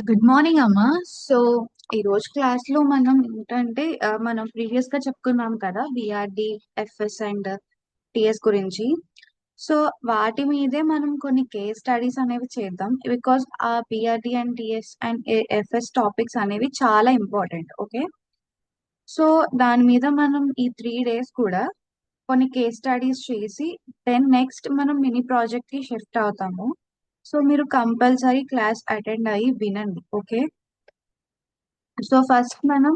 Good morning అమ్మా. So ఈ రోజు క్లాస్ లో మనం ఏంటంటే మనం ప్రీవియస్ గా చెప్పుకున్నాం కదా బిఆర్డి, ఎఫ్ఎస్ అండ్ టిఎస్ గురించి. సో వాటి మీదే మనం కొన్ని కేస్ స్టడీస్ అనేవి చేద్దాం, బికాస్ ఆ BRD and TS and FS topics అనేవి చాలా ఇంపార్టెంట్. ఓకే, సో దాని మీద మనం ఈ 3 days కూడా కొన్ని కేస్ స్టడీస్ చేసి దెన్ నెక్స్ట్ మనం మినీ ప్రాజెక్ట్ కి షిఫ్ట్ అవుతాము. సో మీరు కంపల్సరీ క్లాస్ అటెండ్ అయ్యి వినండి. ఓకే, సో ఫస్ట్ మనం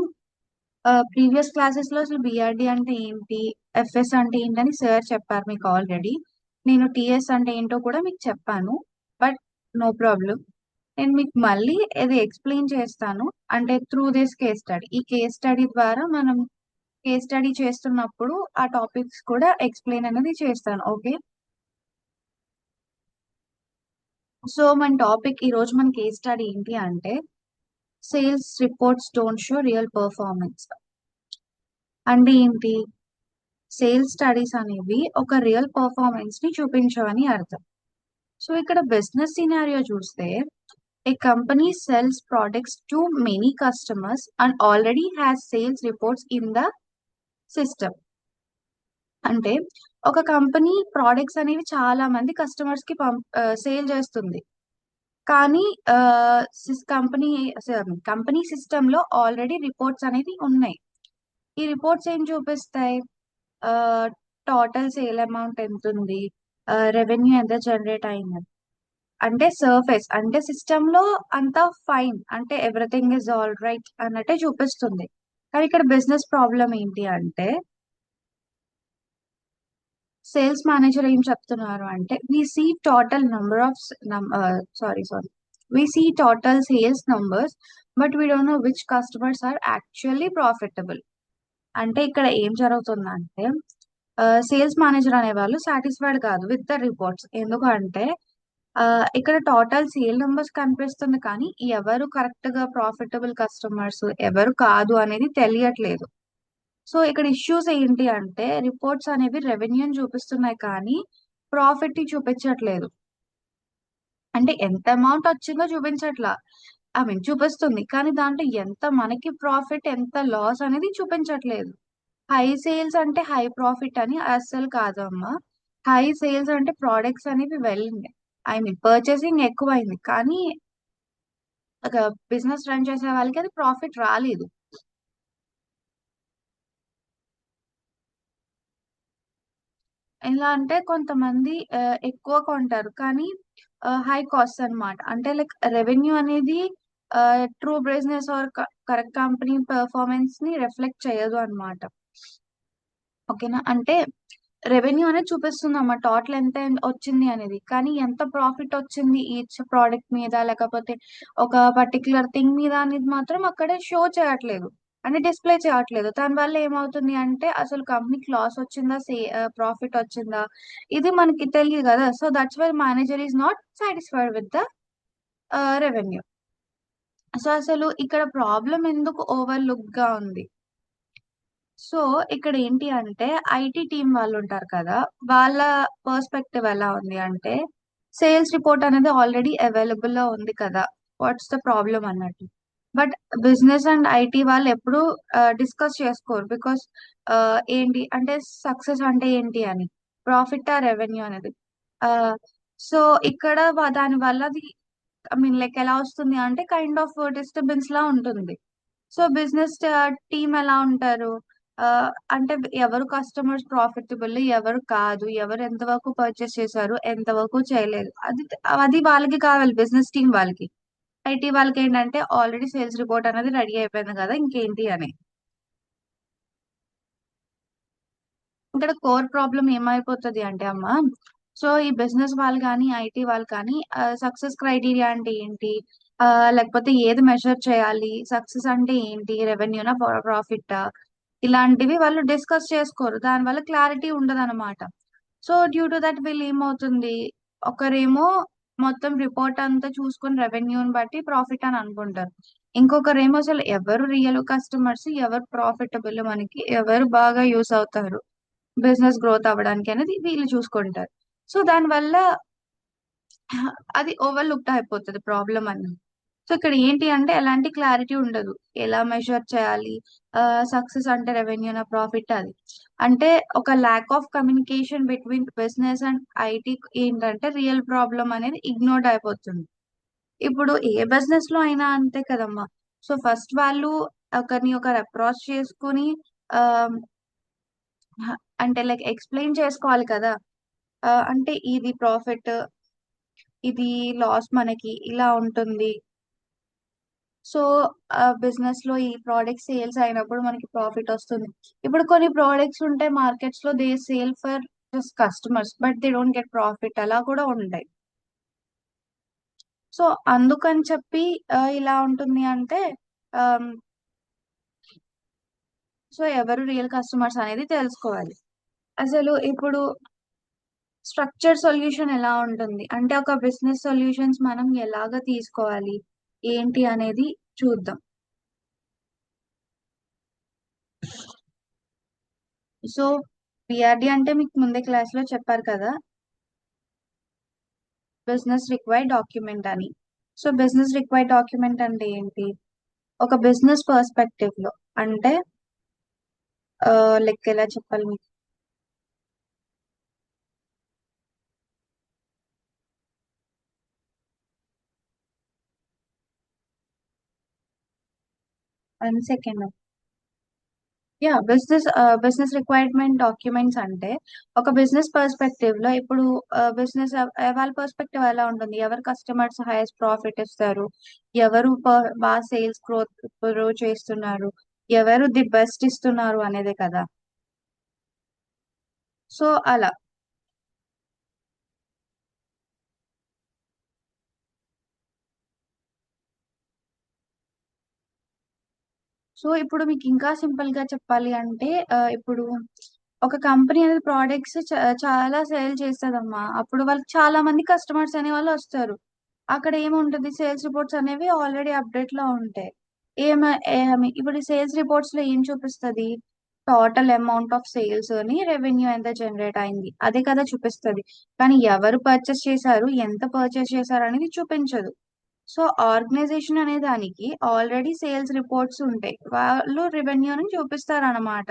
ప్రీవియస్ క్లాసెస్ లో అసలు బిఆర్డి అంటే ఏంటి, ఎఫ్ఎస్ అంటే ఏంటని సార్ చెప్పారు మీకు ఆల్రెడీ. నేను టిఎస్ అంటే ఏంటో కూడా మీకు చెప్పాను. బట్ నో ప్రాబ్లం, నేను మీకు మళ్ళీ ఇది ఎక్స్ప్లెయిన్ చేస్తాను. అంటే త్రూ దిస్ కేస్ స్టడీ, ఈ కేస్ స్టడీ ద్వారా మనం కేస్ స్టడీ చేస్తున్నప్పుడు ఆ టాపిక్స్ కూడా ఎక్స్ప్లెయిన్ అనేది చేస్తాను. ఓకే, సో మన టాపిక్ ఈ రోజు మన కేస్ స్టడీ ఏంటి అంటే sales reports don't show real performance. అంటే ఏంటి? సేల్స్ స్టడీస్ అనేవి ఒక రియల్ పర్ఫార్మెన్స్ ని చూపించవని అర్థం. సో ఇక్కడ బిజినెస్ సినారియో చూస్తే, a company sells products to many customers and already has sales reports in the system. అంటే ఒక కంపెనీ ప్రోడక్ట్స్ అనేవి చాలా మంది కస్టమర్స్ కి సేల్ చేస్తుంది. కానీ కంపెనీ కంపెనీ సిస్టమ్ లో ఆల్రెడీ రిపోర్ట్స్ అనేది ఉన్నాయి. ఈ రిపోర్ట్స్ ఏం చూపిస్తాయి? టోటల్ సేల్ అమౌంట్ ఎంత ఉంది, రెవెన్యూ ఎంత జనరేట్ అయింది, అంటే సర్ఫేస్ అంటే సిస్టమ్ లో అంతా ఫైన్, అంటే ఎవ్రీథింగ్ ఇస్ ఆల్ రైట్ అన్నట్టే చూపిస్తుంది. కానీ ఇక్కడ బిజినెస్ ప్రాబ్లం ఏంటి అంటే, సేల్స్ మేనేజర్ ఏం చెప్తున్నారు అంటే, we see total number of sorry we see total sales numbers, but we don't know which customers are actually profitable. అంటే ఇక్కడ ఏం జరుగుతుందంటే, సేల్స్ మేనేజర్ అనే వాళ్ళు సాటిస్ఫైడ్ కాదు విత్ ద రిపోర్ట్స్. ఎందుకంటే ఆ, ఇక్కడ టోటల్ సేల్ నెంబర్స్ కనిపిస్తుంది, కానీ ఎవరు కరెక్ట్ గా ప్రాఫిటబుల్ కస్టమర్స్ ఎవరు కాదు అనేది తెలియట్లేదు. సో ఇక్కడ ఇష్యూస్ ఏంటి అంటే, రిపోర్ట్స్ అనేవి రెవెన్యూని చూపిస్తున్నాయి కానీ ప్రాఫిట్ ని చూపించట్లేదు. అంటే ఎంత అమౌంట్ వచ్చిందో చూపించట్లా. ఐ మీన్ చూపిస్తుంది, కానీ దాంట్లో ఎంత మనకి ప్రాఫిట్ ఎంత లాస్ అనేది చూపించట్లేదు. హై సేల్స్ అంటే హై ప్రాఫిట్ అని అస్సలు కాదమ్మా. హై సేల్స్ అంటే ప్రోడక్ట్స్ అనేవి వెళ్ళింది, ఐ మీన్ పర్చేసింగ్ ఎక్కువైంది, కానీ ఒక బిజినెస్ రన్ చేసే వాళ్ళకి అది ప్రాఫిట్ రాలేదు. ఎలా అంటే కొంతమంది ఎక్కువ కొంటారు కానీ హై కాస్ట్ అన్నమాట. అంటే లైక్ రెవెన్యూ అనేది true business are correct company performance ని రిఫ్లెక్ట్ చేయదు అన్నమాట. ఓకేనా? అంటే రెవెన్యూ అనేది చూపిస్తుంది అన్నమాట, టోటల్ ఎంత వచ్చింది అనేది, కానీ ఎంత ప్రాఫిట్ వచ్చింది ఈచ్ ప్రోడక్ట్ మీద లేకపోతే ఒక పర్టికులర్ థింగ్ మీద అనేది మాత్రం అక్కడ షో చేయట్లేదు, అంటే డిస్ప్లే చేయట్లేదు. దానివల్ల ఏమవుతుంది అంటే అసలు కంపెనీకి లాస్ వచ్చిందా, ప్రాఫిట్ వచ్చిందా, ఇది మనకి తెలియదు కదా. So that's why manager is not satisfied with the revenue. So అసలు ఇక్కడ ప్రాబ్లం ఎందుకు ఓవర్లుక్ గా ఉంది? సో ఇక్కడ ఏంటి అంటే, ఐటీ టీం వాళ్ళు ఉంటారు కదా, వాళ్ళ పర్స్పెక్టివ్ ఎలా ఉంది అంటే, సేల్స్ రిపోర్ట్ అనేది ఆల్రెడీ అవైలబుల్ లో ఉంది కదా, వాట్స్ ద ప్రాబ్లం అన్నట్టు. బట్ బిజినెస్ అండ్ ఐటీ వాళ్ళు ఎప్పుడు డిస్కస్ చేసుకోరు, బికాస్ ఏంటి అంటే సక్సెస్ అంటే ఏంటి అని, ప్రాఫిట్ ఆ రెవెన్యూ అనేది. సో ఇక్కడ దాని వల్ల అది, ఐ మీన్ లైక్ ఎలా వస్తుంది అంటే కైండ్ ఆఫ్ డిస్టర్బెన్స్ లా ఉంటుంది. సో బిజినెస్ టీమ్ ఎలా ఉంటారు? ఆ, అంటే ఎవరు కస్టమర్స్ ప్రాఫిటబుల్, ఎవరు కాదు, ఎవరు ఎంతవరకు పర్చేస్ చేశారు, ఎంతవరకు చేయలేదు, అది అది వాళ్ళకి కావాలి, బిజినెస్ టీం వాళ్ళకి. ఐటీ వాళ్ళకి ఏంటంటే ఆల్రెడీ సేల్స్ రిపోర్ట్ అనేది రెడీ అయిపోయింది కదా, ఇంకేంటి అని. ఇక్కడ కోర్ ప్రాబ్లం ఏమైపోతుంది అంటే అమ్మా, సో ఈ బిజినెస్ వాళ్ళు కానీ ఐటీ వాళ్ళు కానీ సక్సెస్ క్రైటీరియా అంటే ఏంటి, ఆ, లేకపోతే ఏది మెజర్ చేయాలి, సక్సెస్ అంటే ఏంటి, రెవెన్యూనా ప్రాఫిట్, ఇలాంటివి వాళ్ళు డిస్కస్ చేసుకోరు. దానివల్ల క్లారిటీ ఉండదు అనమాట. సో డ్యూ టు దట్ వీళ్ళు ఏమవుతుంది, ఒకరేమో మొత్తం రిపోర్ట్ అంతా చూసుకొని రెవెన్యూని బట్టి ప్రాఫిట్ అని అనుకుంటారు, ఇంకొకరేమో అసలు ఎవరు రియల్ కస్టమర్స్, ఎవరు ప్రాఫిటబుల్, మనకి ఎవరు బాగా యూస్ అవుతారు బిజినెస్ గ్రోత్ అవ్వడానికి అనేది వీళ్ళు చూసుకుంటారు. సో దానివల్ల అది ఓవర్లుక్డ్ అయిపోతుంది ప్రాబ్లం అన్నది. సో ఇక్కడ ఏంటి అంటే ఎలాంటి క్లారిటీ ఉండదు. ఎలా మెజర్ చేయాలి, సక్సెస్ అంటే రెవెన్యూ నా ప్రాఫిట్ అది. అంటే ఒక lack of communication between business and IT ఏంటంటే రియల్ ప్రాబ్లం అనేది ఇగ్నోర్డ్ అయిపోతుంది. ఇప్పుడు ఏ బిజినెస్ లో అయినా అంతే కదమ్మా. సో ఫస్ట్ వాళ్ళు ఒకరు అప్రోచ్ చేసుకుని ఆ, అంటే లైక్ ఎక్స్ప్లెయిన్ చేసుకోవాలి కదా. అంటే ఇది ప్రాఫిట్, ఇది లాస్ మనకి ఇలా ఉంటుంది. సో బిజినెస్ లో ఈ ప్రోడక్ట్ సేల్స్ అయినప్పుడు మనకి ప్రాఫిట్ వస్తుంది. ఇప్పుడు కొన్ని ప్రోడక్ట్స్ ఉంటాయి మార్కెట్స్ లో, they sale for just customers but they don't get profit, అలా కూడా ఉంటాయి. సో అందుకని చెప్పి ఇలా ఉంటుంది అంటే సో ఎవరు రియల్ కస్టమర్స్ అనేది తెలుసుకోవాలి. అసలు ఇప్పుడు స్ట్రక్చర్ సొల్యూషన్ ఎలా ఉంటుంది అంటే ఒక బిజినెస్ సొల్యూషన్స్ మనం ఎలాగ తీసుకోవాలి ఏంటి అనేది చూద్దాం. సో బిఆర్డి అంటే మీకు ముందే క్లాస్ లో చెప్పారు కదా, బిజినెస్ రిక్వైర్డ్ డాక్యుమెంట్ అని. సో బిజినెస్ రిక్వైర్డ్ డాక్యుమెంట్ అంటే ఏంటి, ఒక బిజినెస్ పర్స్పెక్టివ్ లో అంటే లెక్క ఎలా చెప్పాలి మీకు. One second. Yeah business requirement documents అంటే ఒక బిజినెస్ పర్స్పెక్టివ్ లో ఇప్పుడు బిజినెస్ వాళ్ళ పర్స్పెక్టివ్ ఎలా ఉంటుంది, ఎవరు కస్టమర్స్ హైయెస్ట్ ప్రాఫిట్ ఇస్తారు, ఎవరు బాగా సేల్స్ గ్రో చేస్తున్నారు, ఎవరు ది బెస్ట్ ఇస్తున్నారు అనేదే కదా. సో అలా. సో ఇప్పుడు మీకు ఇంకా సింపుల్ గా చెప్పాలి అంటే ఇప్పుడు ఒక కంపెనీ అనేది ప్రోడక్ట్స్ చాలా సేల్ చేస్తుందమ్మా, అప్పుడు వాళ్ళకి చాలా మంది కస్టమర్స్ అనే వాళ్ళు వస్తారు. అక్కడ ఏముంటుంది, సేల్స్ రిపోర్ట్స్ అనేవి ఆల్రెడీ అప్డేట్ లో ఉంటాయి. ఇప్పుడు సేల్స్ రిపోర్ట్స్ లో ఏం చూపిస్తుంది, టోటల్ అమౌంట్ ఆఫ్ సేల్స్ అని రెవెన్యూ ఎంత జనరేట్ అయింది అదే కదా చూపిస్తుంది. కానీ ఎవరు పర్చేస్ చేశారు, ఎంత పర్చేస్ చేశారు అనేది చూపించదు. సో ఆర్గనైజేషన్ అనే దానికి ఆల్రెడీ సేల్స్ రిపోర్ట్స్ ఉంటాయి, వాళ్ళు రెవెన్యూని చూపిస్తారు అన్నమాట.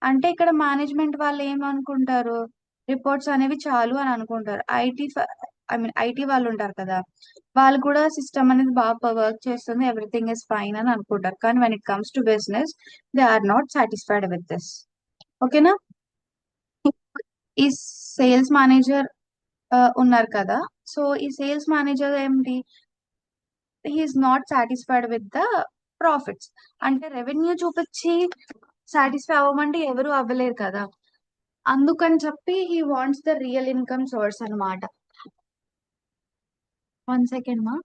అంటే ఇక్కడ మేనేజ్మెంట్ వాళ్ళు ఏమనుకుంటారు, రిపోర్ట్స్ అనేవి చాలు అని అనుకుంటారు. ఐటీ వాళ్ళు ఉంటారు కదా, వాళ్ళు కూడా సిస్టమ్ అనేది బాగా వర్క్ చేస్తుంది, ఎవ్రీథింగ్ ఇస్ ఫైన్ అని అనుకుంటారు. కానీ when it comes to business they are not satisfied with this. ఓకేనా. ఈ సేల్స్ మేనేజర్ ఉన్నారు కదా, సో ఈ సేల్స్ మేనేజర్ ఏంటి, he is not satisfied with the profits. అంటే రెవెన్యూ చూపించి సాటిస్ఫై అవ్వమంటే ఎవరు అవ్వలేరు కదా. అందుకని చెప్పి he wants the real income source అన్నమాట. వన్ సెకండ్ మా.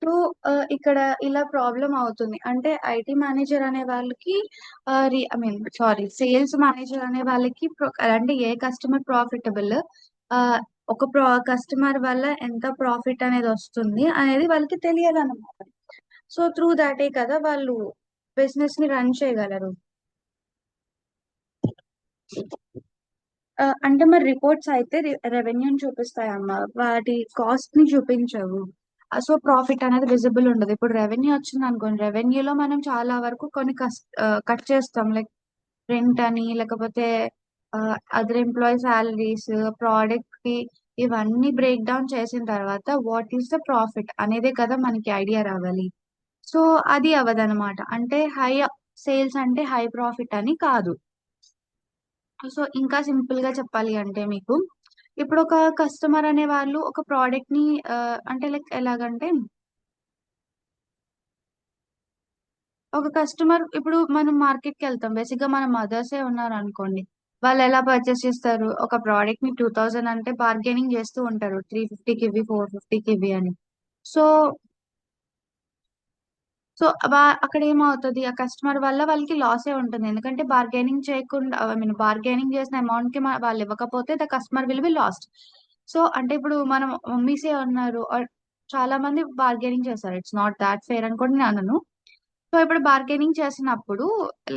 సో ఇక్కడ ఇలా ప్రాబ్లం అవుతుంది అంటే ఐటీ మేనేజర్ అనే వాళ్ళకి I mean sorry sales manager అనే వాళ్ళకి అంటే ఏ కస్టమర్ ప్రాఫిటబుల్, ఒక కస్టమర్ వల్ల ఎంత ప్రాఫిట్ అనేది వస్తుంది అనేది వాళ్ళకి తెలియాలన్నమాట. సో త్రూ దాటే కదా వాళ్ళు బిజినెస్ ని రన్ చేయగలరు. అంటే మరి రిపోర్ట్స్ అయితే రెవెన్యూని చూపిస్తాయమ్మా, వాటి కాస్ట్ ని చూపించవు. సో ప్రాఫిట్ అనేది విజిబుల్ ఉండదు. ఇప్పుడు రెవెన్యూ వచ్చింది అనుకోండి, రెవెన్యూలో మనం చాలా వరకు కొన్ని కట్ చేస్తాం, లైక్ రెంట్ అని, లేకపోతే అదర్ ఎంప్లాయీ శాలరీస్, ప్రోడక్ట్ కి, ఇవన్నీ బ్రేక్ డౌన్ చేసిన తర్వాత వాట్ ఈస్ ద ప్రాఫిట్ అనేదే కదా మనకి ఐడియా రావాలి. సో అది అవ్వదనమాట. అంటే హై సేల్స్ అంటే హై ప్రాఫిట్ అని కాదు. సో ఇంకా సింపుల్ గా చెప్పాలి అంటే మీకు ఇప్పుడు ఒక కస్టమర్ అనే వాళ్ళు ఒక ప్రోడక్ట్ ని అంటే లైక్ ఎలాగంటే ఒక కస్టమర్ ఇప్పుడు మనం మార్కెట్ కి వెళ్తాం, బేసిక్ గా మన మదర్సే ఉన్నారు అనుకోండి. వాళ్ళు ఎలా పర్చేస్ చేస్తారు, ఒక ప్రోడక్ట్ ని 2000 అంటే బార్గెనింగ్ చేస్తూ ఉంటారు, 350కి ఇవి 450కి ఇవి అని. సో సో అక్కడ ఏమవుతుంది, ఆ కస్టమర్ వల్ల వాళ్ళకి లాసే ఉంటుంది, ఎందుకంటే బార్గెనింగ్ చేయకుండా ఐ మీన్ బార్గెనింగ్ చేసిన అమౌంట్ కి వాళ్ళు ఇవ్వకపోతే the customer will be last. So అంటే ఇప్పుడు మనం మమ్మీసే ఉన్నారు or చాలా మంది బార్గెనింగ్ చేస్తారు, ఇట్స్ నాట్ దాట్ ఫేర్ అని కూడా నేను అనను. సో ఇప్పుడు బార్గెనింగ్ చేసినప్పుడు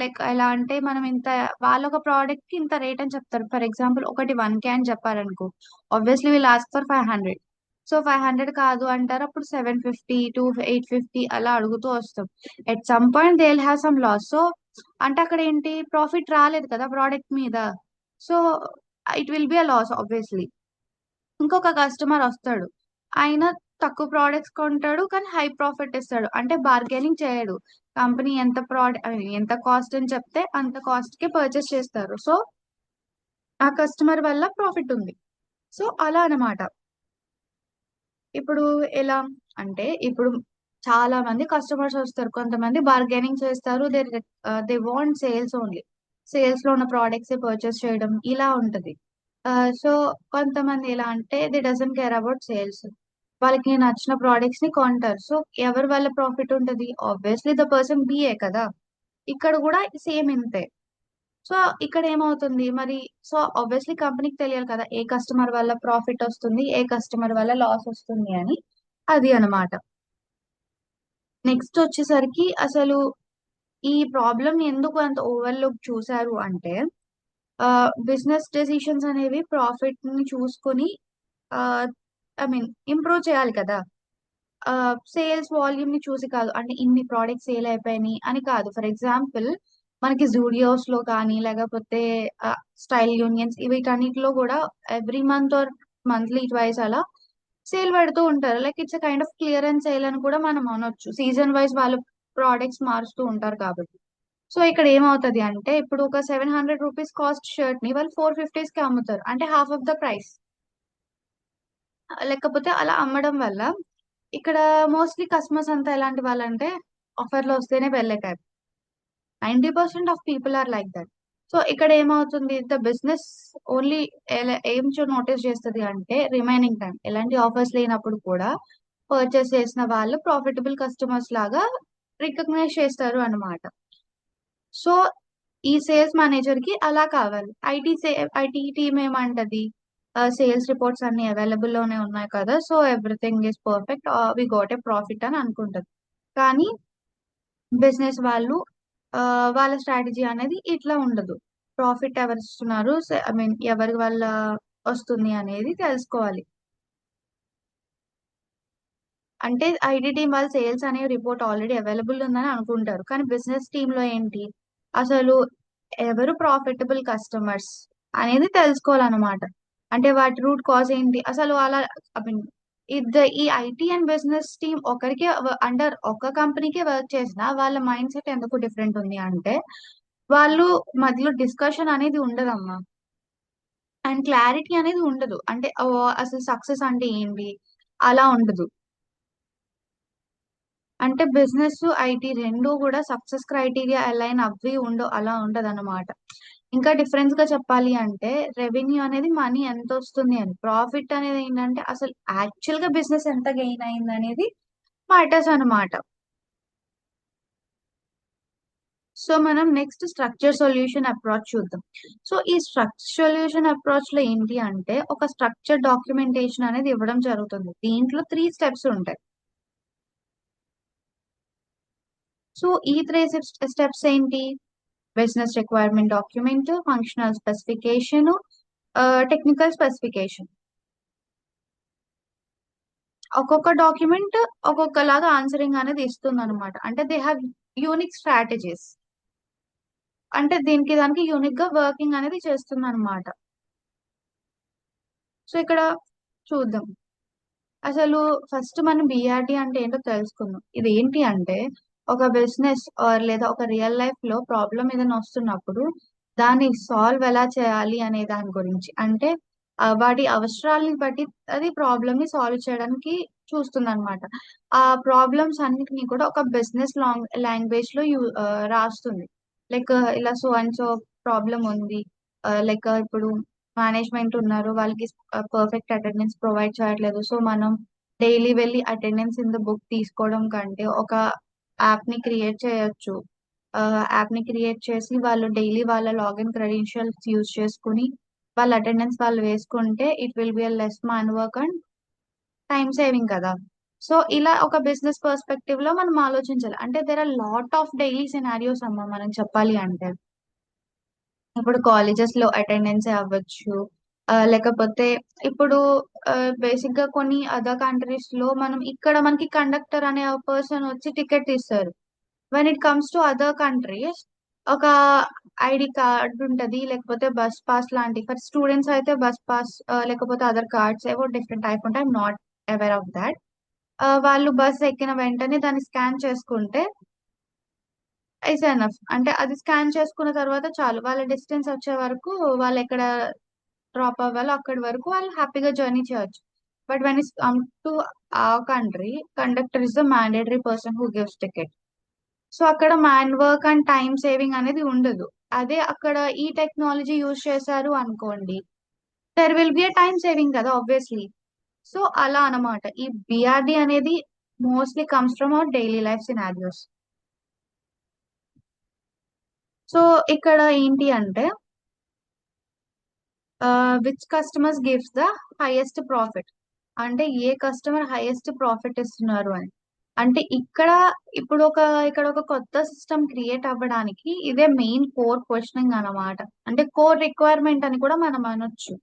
లైక్ ఎలా అంటే మనం ఇంత, వాళ్ళ ఒక ప్రోడక్ట్ కి ఇంత రేట్ అని చెప్తారు, ఫర్ ఎగ్జాంపుల్ ఒకటి 1K అని చెప్పారనుకో, obviously will ask for 500. So 500 కాదు అంటారు, అప్పుడు 750 850 అలా అడుగుతూ వస్తాం. At some point they will have some loss. So అంటే అక్కడ ఏంటి, ప్రాఫిట్ రాలేదు కదా ప్రోడక్ట్ మీద. So it will be a loss obviously. ఇంకొక కస్టమర్ వస్తాడు, ఆయన తక్కువ ప్రోడక్ట్స్ కొంటాడు కానీ హై ప్రాఫిట్ ఇస్తాడు, అంటే బార్గెనింగ్ చేయడు. కంపెనీ ఎంత ఎంత కాస్ట్ అని చెప్తే అంత కాస్ట్ కి పర్చేస్ చేస్తారు. సో ఆ కస్టమర్ వల్ల ప్రాఫిట్ ఉంది. సో అలా అన్నమాట. ఇప్పుడు ఎలా అంటే ఇప్పుడు చాలా మంది కస్టమర్స్ వస్తారు, కొంతమంది బార్గెనింగ్ చేస్తారు, they want sales only. Sales లో ఉన్న ప్రోడక్ట్స్ పర్చేస్ చేయడం ఇలా ఉంటది. సో కొంతమంది ఎలా అంటే they doesn't care about sales, వాళ్ళకి నచ్చిన ప్రోడక్ట్స్ ని కొంటారు. సో ఎవరి వల్ల ప్రాఫిట్ ఉంటది, ఆబ్వియస్లీ ద పర్సన్ బిఏ కదా. ఇక్కడ కూడా సేమ్ ఇంతే. సో ఇక్కడ ఏమవుతుంది మరి, సో ఆబ్వియస్లీ కంపెనీకి తెలియాలి కదా ఏ కస్టమర్ వల్ల ప్రాఫిట్ వస్తుంది, ఏ కస్టమర్ వల్ల లాస్ వస్తుంది అని. అది అన్నమాట. నెక్స్ట్ వచ్చేసరికి అసలు ఈ ప్రాబ్లం ఎందుకు అంత ఓవర్లుక్ చూసారు అంటే, బిజినెస్ డెసిషన్స్ అనేవి ప్రాఫిట్ ని చూసుకొని ఐ మీన్ ఇంప్రూవ్ చేయాలి కదా. సేల్స్ వాల్యూమ్ ని చూసి కాదు, అంటే ఇన్ని ప్రోడక్ట్స్ సేల్ అయిపోయినాయి అని కాదు. ఫర్ ఎగ్జాంపుల్ మనకి జూడియోస్ లో కానీ లేకపోతే స్టైల్ యూనియన్స్ వీటన్నిటిలో కూడా every month or monthly twice అలా సేల్ పెడుతూ ఉంటారు. Like it's kind of clearance sale అని కూడా మనం అనొచ్చు, సీజన్ వైజ్ వాళ్ళు ప్రోడక్ట్స్ మారుస్తూ ఉంటారు కాబట్టి. సో ఇక్కడ ఏమవుతుంది అంటే ఇప్పుడు ఒక 700 రూపీస్ కాస్ట్ షర్ట్ ని వాళ్ళు 450s కి అమ్ముతారు, అంటే హాఫ్ ఆఫ్ ద ప్రైస్. లేకపోతే అలా అమ్మడం వల్ల ఇక్కడ మోస్ట్లీ కస్టమర్స్ అంతా ఎలాంటి వాళ్ళంటే ఆఫర్లు వస్తేనే వెళ్ళే type. 90% of people are like that. So ఇక్కడ ఏమవుతుంది, ద బిజినెస్ ఓన్లీ ఏం నోటీస్ చేస్తుంది అంటే రిమైనింగ్ టైం, ఎలాంటి ఆఫర్స్ లేనప్పుడు కూడా పర్చేస్ చేసిన వాళ్ళు ప్రాఫిటబుల్ కస్టమర్స్ లాగా రికగ్నైజ్ చేస్తారు అన్నమాట. సో ఈ సేల్స్ మేనేజర్ కి అలా కావాలి. ఐటీ టీమ్ ఏమంటది, సేల్స్ రిపోర్ట్స్ అన్ని అవైలబుల్ లోనే ఉన్నాయి కదా, so everything is perfect, we got a profit అని అనుకుంటది. కానీ బిజినెస్ వాళ్ళు ఆ, వాళ్ళ స్ట్రాటజీ అనేది ఇట్లా ఉండదు. ప్రాఫిట్ ఎవరు ఇస్తున్నారు, ఐ మీన్ ఎవరి వల్ల వస్తుంది అనేది తెలుసుకోవాలి. అంటే ఐటీ టీం వాళ్ళు సేల్స్ అనే రిపోర్ట్ ఆల్రెడీ అవైలబుల్ ఉందని అనుకుంటారు, కానీ బిజినెస్ టీమ్ లో ఏంటి, అసలు ఎవరు ప్రాఫిటబుల్ కస్టమర్స్ అనేది తెలుసుకోవాలన్నమాట. అంటే వాటి రూట్ కాజ్ ఏంటి అసలు అలా, ఐ మీన్ ఈ ఐటీ అండ్ బిజినెస్ టీమ్ ఒకరికే అండర్ ఒక కంపెనీకే వర్క్ చేసినా వాళ్ళ మైండ్ సెట్ ఎందుకు డిఫరెంట్ ఉంది అంటే, వాళ్ళు మధ్యలో డిస్కషన్ అనేది ఉండదమ్మా, అండ్ క్లారిటీ అనేది ఉండదు. అంటే ఓ, అసలు సక్సెస్ అంటే ఏంటి అలా ఉండదు. అంటే బిజినెస్ ఐటీ రెండు కూడా సక్సెస్ క్రైటీరియా అలైన్ అవ్వి ఉండవు, అలా ఉండదు అనమాట. ఇంకా డిఫరెన్స్ గా చెప్పాలి అంటే రెవెన్యూ అనేది మనీ ఎంత వస్తుంది అని, ప్రాఫిట్ అనేది ఏంటంటే అసలు యాక్చువల్ గా బిజినెస్ ఎంత గెయిన్ అయింది అనేది మ్యాటర్స్ అనమాట. సో మనం నెక్స్ట్ స్ట్రక్చర్ సొల్యూషన్ అప్రోచ్ చూద్దాం. సో ఈ స్ట్రక్చర్ సొల్యూషన్ అప్రోచ్ లో ఏంటి అంటే ఒక స్ట్రక్చర్ డాక్యుమెంటేషన్ అనేది ఇవ్వడం జరుగుతుంది, దీంట్లో 3 స్టెప్స్ ఉంటాయి. సో ఈ 3 స్టెప్స్ ఏంటి, business requirement document, functional specification, technical specification. ఒక్కొక్క డాక్యుమెంట్ ఒక్కొక్కలాగా ఆన్సరింగ్ అనేది ఇస్తుంది అనమాట, అంటే దే హ్యావ్ యూనిక్ స్ట్రాటజీస్. అంటే దీనికి దానికి యూనిక్ గా వర్కింగ్ అనేది చేస్తుంది అనమాట. సో ఇక్కడ చూద్దాం. అసలు ఫస్ట్ మనం బిఆర్డి అంటే ఏంటో తెలుసుకుందాం. ఇది ఏంటి అంటే ఒక బిజినెస్ ఆర్ లేదా ఒక రియల్ లైఫ్ లో ప్రాబ్లం ఏదైనా వస్తున్నప్పుడు దాన్ని సాల్వ్ ఎలా చేయాలి అనే దాని గురించి. అంటే వాటి అవసరాలని బట్టి అది ప్రాబ్లమ్ ని సాల్వ్ చేయడానికి చూస్తుంది అనమాట. ఆ ప్రాబ్లమ్స్ అన్నిటిని కూడా ఒక బిజినెస్ లాంగ్వేజ్ లో రాస్తుంది. లైక్ ఇలా సో అండ్ సో ప్రాబ్లం ఉంది. లైక్ ఇప్పుడు మేనేజ్మెంట్ ఉన్నారు, వాళ్ళకి పర్ఫెక్ట్ అటెండెన్స్ ప్రొవైడ్ చేయట్లేదు. సో మనం డైలీ వెళ్ళి అటెండెన్స్ ఇన్ ద బుక్ తీసుకోవడం కంటే ఒక యాప్ ని క్రియేట్ చేయొచ్చు. యాప్ ని క్రియేట్ చేసి వాళ్ళు డైలీ వాళ్ళ లాగిన్ క్రెడెన్షియల్స్ యూజ్ చేసుకుని వాళ్ళ అటెండెన్స్ వాళ్ళు వేసుకుంటే it will be less man work and time saving కదా. సో ఇలా ఒక బిజినెస్ పర్స్పెక్టివ్ లో మనం ఆలోచించాలి. అంటే there are lot of daily scenarios అమ్మా మనం చెప్పాలి అంటే. ఇప్పుడు కాలేజెస్ లో అటెండెన్స్ అవ్వచ్చు. లేకపోతే ఇప్పుడు బేసిక్ గా కొన్ని అదర్ కంట్రీస్ లో మనం ఇక్కడ మనకి కండక్టర్ అనే పర్సన్ వచ్చి టికెట్ ఇస్తారు. When it comes to other countries ఒక ఐడి కార్డ్ ఉంటది, లేకపోతే బస్ పాస్ లాంటి. ఫర్ స్టూడెంట్స్ అయితే బస్ పాస్ లేకపోతే అదర్ కార్డ్స్ ఏవో డిఫరెంట్ టైప్ ఉంటాయి. I'm not aware of that. వాళ్ళు బస్ ఎక్కిన వెంటనే దాన్ని స్కాన్ చేసుకుంటే ఇస్ ఎనఫ్. అంటే అది స్కాన్ చేసుకున్న తర్వాత చాలు, వాళ్ళ డిస్టెన్స్ వచ్చే వరకు వాళ్ళు ఎక్కడ డ్రాప్ అవ్వాలో అక్కడి వరకు వాళ్ళు హ్యాపీగా జర్నీ చేయొచ్చు. But when is come to ఆ country, conductor is the mandatory person who gives ticket. So అక్కడ man work and time saving అనేది ఉండదు. అదే అక్కడ ఈ టెక్నాలజీ యూజ్ చేశారు అనుకోండి, there will be a time saving కదా ఆబ్వియస్లీ. సో అలా అన్నమాట. ఈ బిఆర్డి అనేది mostly comes from our daily life scenarios. So ఇక్కడ ఏంటి అంటే which customers gives the highest profit, అంటే ఏ కస్టమర్ హైయెస్ట్ ప్రాఫిట్ ఇస్తున్నారు అని. అంటే ఇక్కడ ఒక కొత్త సిస్టమ్ క్రియేట్ అవ్వడానికి ఇదే మెయిన్ కోర్ క్వశ్చనింగ్ అన్నమాట. అంటే కోర్ రిక్వైర్మెంట్ అని కూడా మనం అనొచ్చు.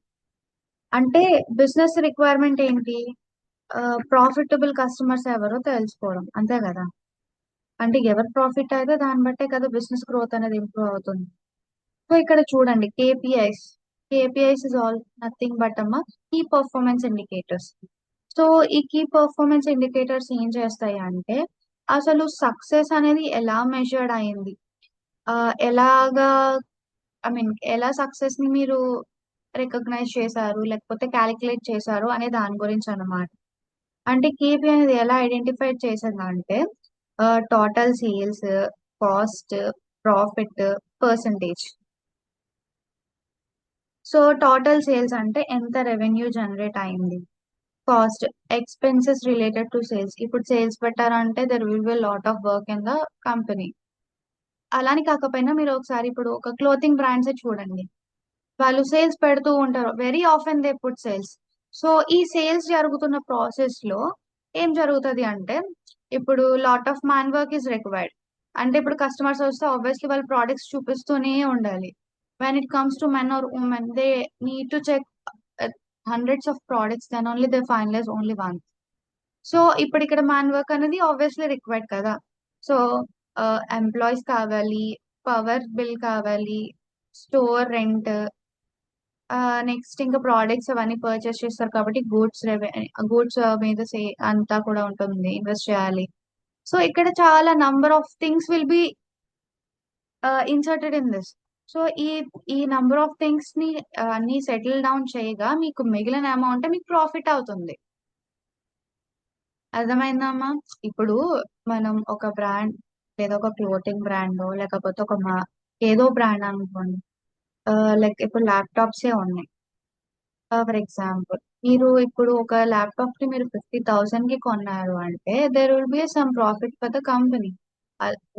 అంటే బిజినెస్ రిక్వైర్మెంట్ ఏంటి? ప్రాఫిటబుల్ కస్టమర్స్ ఎవరో తెలుసుకోవడం, అంతే కదా. అంటే ఎవరు ప్రాఫిట్ అయితే దాన్ని బట్టే కదా బిజినెస్ గ్రోత్ అనేది ఇంప్రూవ్ అవుతుంది. సో ఇక్కడ చూడండి, KPIs is all nothing but అమ్మ కీ పర్ఫార్మెన్స్ ఇండికేటర్స్. సో ఈ కీ పర్ఫార్మెన్స్ ఇండికేటర్స్ ఏం చేస్తాయి అంటే అసలు సక్సెస్ అనేది ఎలా మెజర్డ్ అయింది, ఎలాగా, ఐ మీన్ ఎలా సక్సెస్ ని మీరు రికగ్నైజ్ చేశారు లేకపోతే క్యాలిక్యులేట్ చేశారు అనే దాని గురించి అన్నమాట. అంటే కేపీ అనేది ఎలా ఐడెంటిఫై చేసిందంటే total sales, cost, profit, percentage. So total sales అంటే ఎంత రెవెన్యూ జనరేట్ అయింది. Cost, expenses related to sales. ఇప్పుడు సేల్స్ పెట్టారంటే there will be lot of work in the company. అలాని కాకపోయినా మీరు ఒకసారి ఇప్పుడు ఒక క్లోతింగ్ బ్రాండ్స్ చూడండి, వాళ్ళు సేల్స్ పెడుతూ ఉంటారు. Very often they put sales. So ఈ సేల్స్ జరుగుతున్న ప్రాసెస్ లో ఏం జరుగుతుంది అంటే ఇప్పుడు lot of man work is required. అంటే ఇప్పుడు కస్టమర్స్ వస్తే ఆబ్వియస్లీ వాళ్ళు ప్రోడక్ట్స్ చూపిస్తూనే ఉండాలి. When it comes to men or women, they need to check hundreds of products, then only they finalize only one. So ఇప్పుడు ఇక్కడ మ్యాన్ వర్క్ అనేది obviously required కదా. సో ఎంప్లాయీస్ కావాలి, పవర్ బిల్ కావాలి, store rent, next ఇంకా products అవన్నీ purchase చేస్తారు కాబట్టి గూడ్స్ మీద అంతా కూడా ఉంటుంది, ఇన్వెస్ట్ చేయాలి. సో ఇక్కడ చాలా number of things will be inserted in this. So ఈ నంబర్ ఆఫ్ థింగ్స్ ని అన్ని సెటిల్ డౌన్ చేయగా మీకు మిగిలిన అమౌంట్ మీకు ప్రాఫిట్ అవుతుంది. అర్థమైందమ్మా? ఇప్పుడు మనం ఒక బ్రాండ్ లేదా ఒక క్లోతింగ్ బ్రాండ్ లేకపోతే ఏదో బ్రాండ్ అనుకోండి. లైక్ ఇప్పుడు ల్యాప్టాప్సే ఉన్నాయి. ఫర్ ఎగ్జాంపుల్ మీరు ఇప్పుడు ఒక ల్యాప్టాప్ ని మీరు 50,000 కి కొన్నారు అంటే there will be some profit for the company.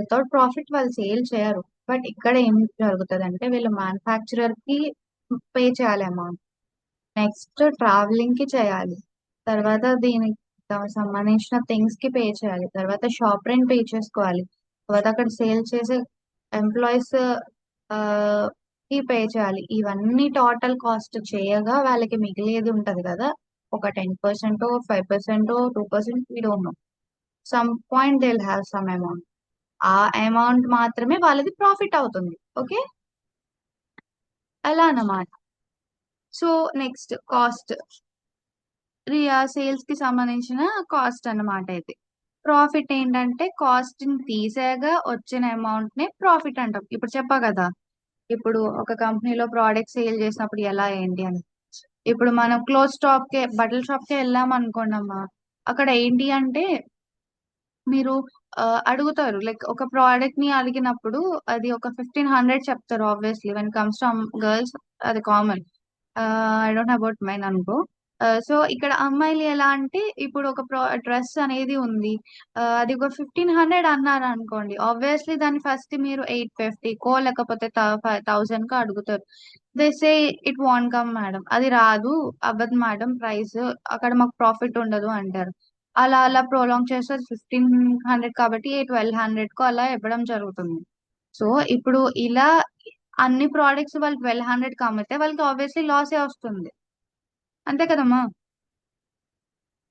Without profit వాళ్ళు సేల్ చేయరు. బట్ ఇక్కడ ఏం జరుగుతుంది అంటే వీళ్ళు మ్యానుఫ్యాక్చరర్ కి పే చేయాలి అమౌంట్, నెక్స్ట్ ట్రావెలింగ్ కి చేయాలి, తర్వాత దీనికి సంబంధించిన థింగ్స్ కి పే చేయాలి, తర్వాత షాప్ రెంట్ పే చేసుకోవాలి, తర్వాత అక్కడ సేల్ చేసే ఎంప్లాయీస్ కి పే చేయాలి. ఇవన్నీ టోటల్ కాస్ట్ చేయగా వాళ్ళకి మిగిలేది ఉంటది కదా, ఒక 10%, 5%, 2%, we don't no. Some point they will have some amount. ఆ అమౌంట్ మాత్రమే వాళ్ళది ప్రాఫిట్ అవుతుంది. ఓకే, అలా అన్నమాట. సో నెక్స్ట్ కాస్ట్, సేల్స్ కి సంబంధించిన కాస్ట్ అన్నమాట. ఇది ప్రాఫిట్ ఏంటంటే కాస్ట్ ని తీసేగా వచ్చిన అమౌంట్ నే ప్రాఫిట్ అంటాం. ఇప్పుడు చెప్పా కదా, ఇప్పుడు ఒక కంపెనీలో ప్రోడక్ట్ సేల్ చేసినప్పుడు ఎలా ఏంటి అని. ఇప్పుడు మనం క్లోత్ షాప్ కే బట్టల షాప్ కే వెళ్ళాం అనుకోండమ్మా, అక్కడ ఏంటి అంటే మీరు అడుగుతారు లైక్ ఒక ప్రోడక్ట్ ని అడిగినప్పుడు అది ఒక 1500 చెప్తారు. Obviously when comes to girls అది common. I don't about men అనుకో. సో ఇక్కడ అమ్మాయిలు ఎలా అంటే ఇప్పుడు ఒక డ్రెస్ అనేది ఉంది. అది ఒక 1500 అన్నారు అనుకోండి, ఆబ్వియస్లీ దాన్ని ఫస్ట్ మీరు 850 కో లేకపోతే 5000 కో అడుగుతారు. They say it want come madam, అది రాదు, అవ్వదు మేడం ప్రైస్, అక్కడ మాకు ప్రాఫిట్ ఉండదు అంటారు. అలా అలా ప్రొలాంగ్ చేస్తే 1500 కాబట్టి 1200 కు అలా ఇవ్వడం జరుగుతుంది. సో ఇప్పుడు ఇలా అన్ని ప్రోడక్ట్స్ వాళ్ళు 1200 కి అమ్మితే వాళ్ళకి ఆబ్వియస్లీ లాసే వస్తుంది. అంతే కదమ్మా.